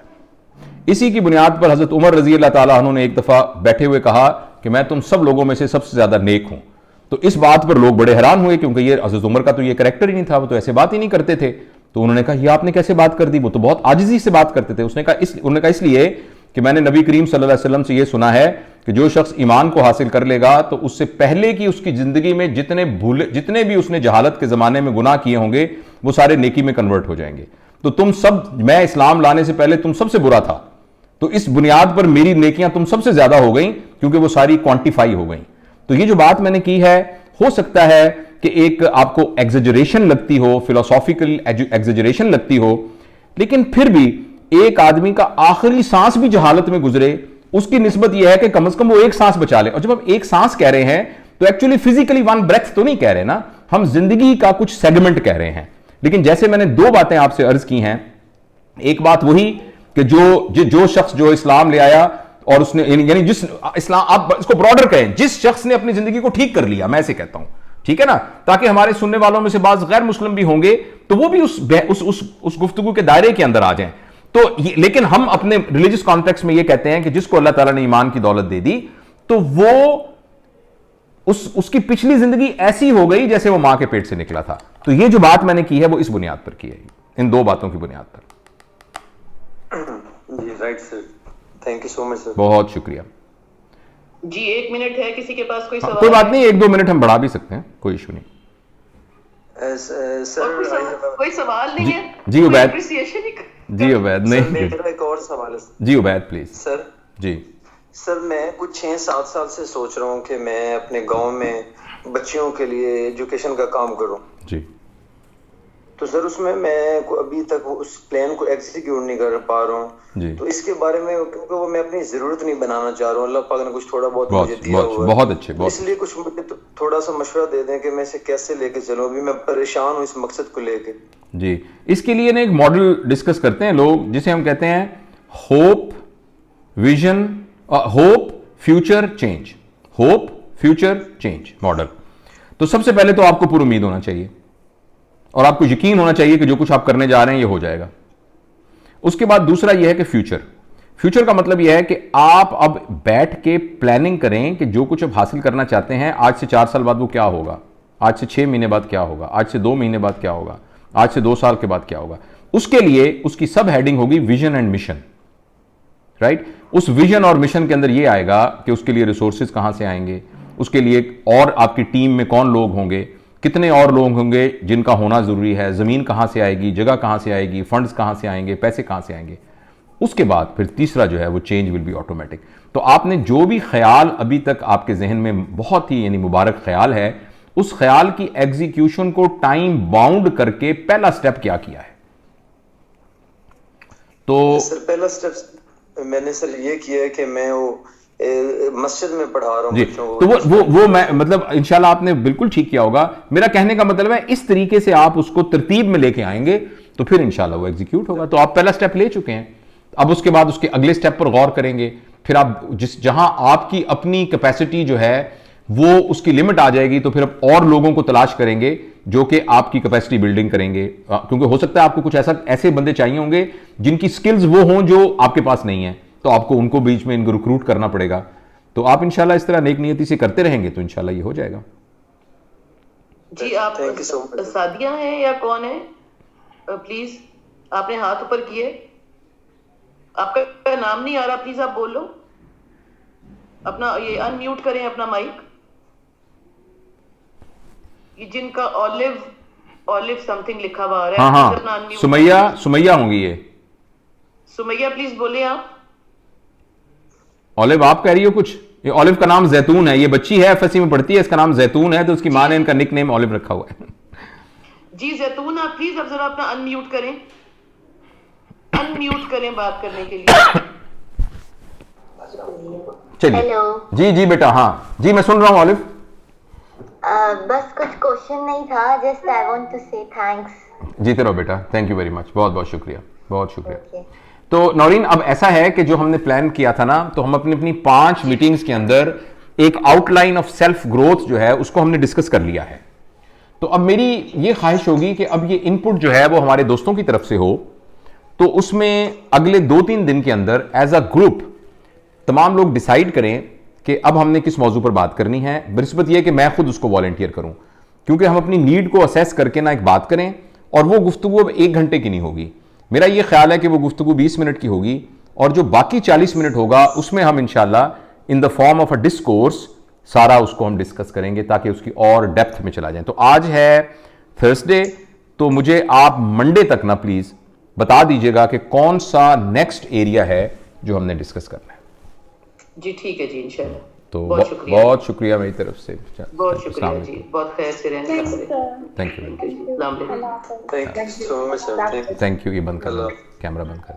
इसी की बुनियाद पर हजरत उमर रजी अल्लाह ताला अन्हु ने एक दफा बैठे हुए कहा कि मैं तुम सब लोगों में से सबसे ज्यादा नेक हूं। तो इस बात पर लोग बड़े हैरान हुए क्योंकि ये हजरत उमर का तो ये कैरेक्टर ही नहीं था, वो तो ऐसे बात ही नहीं करते थे। तो उन्होंने कहा ये आपने कैसे बात कर दी, वो तो बहुत आजिजी से बात करते थे। उन्होंने कहा इसलिए कि मैंने नबी करीम सल्लल्लाहु अलैहि वसल्लम से ये सुना है कि जो शख्स ईमान को हासिल कर लेगा तो उससे पहले की उसकी जिंदगी में जितने भी उसने जहालत के जमाने में गुनाह किए होंगे वो सारे नेकी में कन्वर्ट हो जाएंगे। तो तुम सब, मैं इस्लाम लाने से पहले तुम सबसे बुरा था, तो इस बुनियाद पर मेरी नेकियां तुम सबसे ज्यादा हो गई क्योंकि वो सारी क्वांटिफाई हो गई। तो ये जो बात मैंने की है, हो सकता है कि एक आपको एग्जेजरेशन लगती हो, फिलोसॉफिकल एग्जेजरेशन लगती हो, लेकिन फिर भी एक आदमी का आखिरी सांस भी जहालत में गुजरे, उसकी निस्बत यह है कि कम से कम वो एक सांस बचा ले। और जब हम एक सांस कह रहे हैं तो एक्चुअली फिजिकली 1 ब्रेथ तो नहीं कह रहे ना, हम जिंदगी का कुछ सेगमेंट कह रहे हैं। लेकिन जैसे मैंने 2 बातें आपसे अर्ज की हैं, एक बात वही कि जो शख्स जो इस्लाम ले आया और उसने यानी जिस इस्लाम, आप इसको ब्रॉडर कहें, जिस शख्स ने अपनी जिंदगी को ठीक कर लिया, मैं ऐसे कहता हूं, ठीक है ना, ताकि हमारे सुनने वालों में से बाज गैर मुस्लिम भी होंगे तो वो भी उस गुफ्तगू के दायरे के अंदर आ जाएं। तो लेकिन हम अपने रिलीजियस कॉन्टेक्स्ट में ये कहते हैं कि जिसको अल्लाह ताला ने ईमान की दौलत दे दी तो वो उसकी पिछली जिंदगी ऐसी हो गई जैसे वो मां के पेट से निकला था। तो ये जो बात मैंने की है वो इस बुनियाद पर की है, इन 2 बातों की बुनियाद पर। जी right sir, thank you so much sir. बहुत शुक्रिया जी 1 मिनट है, किसी के पास कोई सवाल? कोई बात नहीं, 1-2 मिनट हम बढ़ा भी सकते हैं, कोई इशू नहीं। सर कोई सवाल नहीं है जी उबैद, अप्रिसिएशन ही जी उबैद, नहीं मेरा एक और सवाल है जी उबैद प्लीज। सर जी सर मैं कुछ 6-7 साल से सोच रहा हूँ कि मैं अपने गांव में बच्चियों के लिए एजुकेशन का काम करूँ। जी तो सर उसमें मैं अभी तक उस प्लान को एग्जीक्यूट नहीं कर पा रहा हूँ। जी तो इसके बारे में क्योंकि वो मैं अपनी जरूरत नहीं बनाना चाह रहा हूँ, अल्लाह पाक ने कुछ थोड़ा बहुत मुझे दिया हुआ है, बहुत अच्छे, बहुत इसलिए कुछ मुझे थोड़ा सा मशवरा दे दें कि मैं इसे कैसे लेके चलूँ। अभी मैं परेशान हूँ इस मकसद को लेके। जी। इसके लिए ना एक मॉडल डिस्कस करते हैं लोग, जिसे हम कहते हैं hope vision, hope future change, hope future change model. तो सबसे पहले तो आपको पूरी उम्मीद होना चाहिए और आपको यकीन होना चाहिए कि जो कुछ आप करने जा रहे हैं ये हो जाएगा। उसके बाद दूसरा यह है कि फ्यूचर का मतलब यह है कि आप अब बैठ के प्लानिंग करें कि जो कुछ आप हासिल करना चाहते हैं, आज से 4 साल बाद वो क्या होगा, आज से 6 महीने बाद क्या होगा, आज से 2 महीने बाद क्या होगा, आज से 2 साल के बाद क्या होगा। उसके लिए उसकी सब हेडिंग होगी विजन एंड मिशन, राइट। उस विजन और मिशन के अंदर यह आएगा कि उसके लिए रिसोर्सेज कहां से आएंगे, उसके लिए और आपकी टीम में कौन लोग होंगे, कितने और लोग होंगे जिनका होना जरूरी है, जमीन कहां से आएगी, जगह कहां से आएगी, फंड्स कहां से आएंगे, पैसे कहां से आएंगे। उसके बाद फिर तीसरा जो है वो चेंज विल बी ऑटोमेटिक। तो आपने जो भी ख्याल अभी तक आपके जहन में बहुत ही यानी मुबारक ख्याल है, उस ख्याल की एग्जीक्यूशन को टाइम बाउंड करके पहला स्टेप क्या किया है। तो सर पहला स्टेप मैंने सर ये किया है कि मैं वो मस्जिद में पढ़ा रहा हूँ बच्चों को। तो वो मैं मतलब इंशाल्लाह आपने बिल्कुल ठीक किया होगा। मेरा कहने का मतलब है इस तरीके से आप उसको तरतीब में लेके आएंगे तो फिर इंशाल्लाह वो एग्जीक्यूट होगा। तो आप पहला स्टेप ले चुके हैं, अब उसके बाद उसके अगले स्टेप पर गौर करेंगे। फिर आप जहां आपकी अपनी कैपेसिटी जो है वो उसकी लिमिट आ जाएगी तो फिर आप और लोगों को तलाश करेंगे जो कि आपकी कैपेसिटी बिल्डिंग करेंगे, क्योंकि हो सकता है आपको कुछ ऐसे बंदे चाहिए होंगे जिनकी स्किल्स वो हों जो आपके पास नहीं है, तो आपको उनको बीच में इनको रिक्रूट करना पड़ेगा। तो आप इंशाल्लाह इस तरह नेक नियति से करते रहेंगे तो इंशाल्लाह ये हो जाएगा। जी आप सादिया हैं या कौन है? प्लीज आपने हाथ ऊपर किए, आपका नाम नहीं आ रहा, प्लीज आप बोलो, अपना ये अनम्यूट करें अपना माइक। ये जिनका ऑलिव समथिंग लिखा हुआ आ रहा है, हाँ, सुमैया होंगी ये। सुमैया प्लीज बोले आप। ऑलिव आप कह रही हो कुछ? ये ऑलिव का नाम जैतून है, ये बच्ची है एफएससी में पढ़ती है, इसका नाम जैतून है, तो उसकी माँ ने इनका निक नेम ऑलिव रखा हुआ है। जी जैतून आप प्लीज अब जरा अपना अनम्यूट करें, अनम्यूट करें बात करने के लिए। चलिए जी बेटा, हाँ जी मैं सुन रहा हूँ ऑलिव। बस कुछ क्वेश्चन नहीं था, जस्ट आई वांट टू से थैंक्स। जीते रहो बेटा, थैंक यू वेरी मच, बहुत बहुत शुक्रिया, बहुत शुक्रिया। तो नौरीन अब ऐसा है कि जो हमने प्लान किया था ना, तो हम अपनी 5 मीटिंग्स के अंदर एक आउटलाइन ऑफ सेल्फ ग्रोथ जो है उसको हमने डिस्कस कर लिया है। तो अब मेरी ये ख्वाहिश होगी कि अब ये इनपुट जो है वो हमारे दोस्तों की तरफ से हो, तो उसमें अगले 2-3 दिन के अंदर एज अ ग्रुप तमाम लोग डिसाइड करें कि अब हमने किस मौजू पर बात करनी है। बनिस्बत यह कि मैं खुद उसको वॉलंटियर करूं, क्योंकि हम अपनी नीड को असेस करके ना एक बात करें, और वो गुफ्तगू अब 1 घंटे की नहीं होगी। मेरा ये ख्याल है कि वो गुफ्तगू 20 मिनट की होगी, और जो बाकी 40 मिनट होगा उसमें हम इंशाल्लाह in the form of a discourse सारा उसको हम डिस्कस करेंगे ताकि उसकी और डेप्थ में चला जाए। तो आज है थर्सडे, तो मुझे आप मंडे तक ना प्लीज बता दीजिएगा कि कौन सा नेक्स्ट एरिया है जो हमने डिस्कस करना है। जी ठीक है जी, इंशाल्लाह। तो बहुत शुक्रिया मेरी तरफ से, बहुत शुक्रिया जी, बहुत खैर से रहने का। Thank you, thank you so much sir, thank you. ये बंद कर लो, कैमरा बंद कर।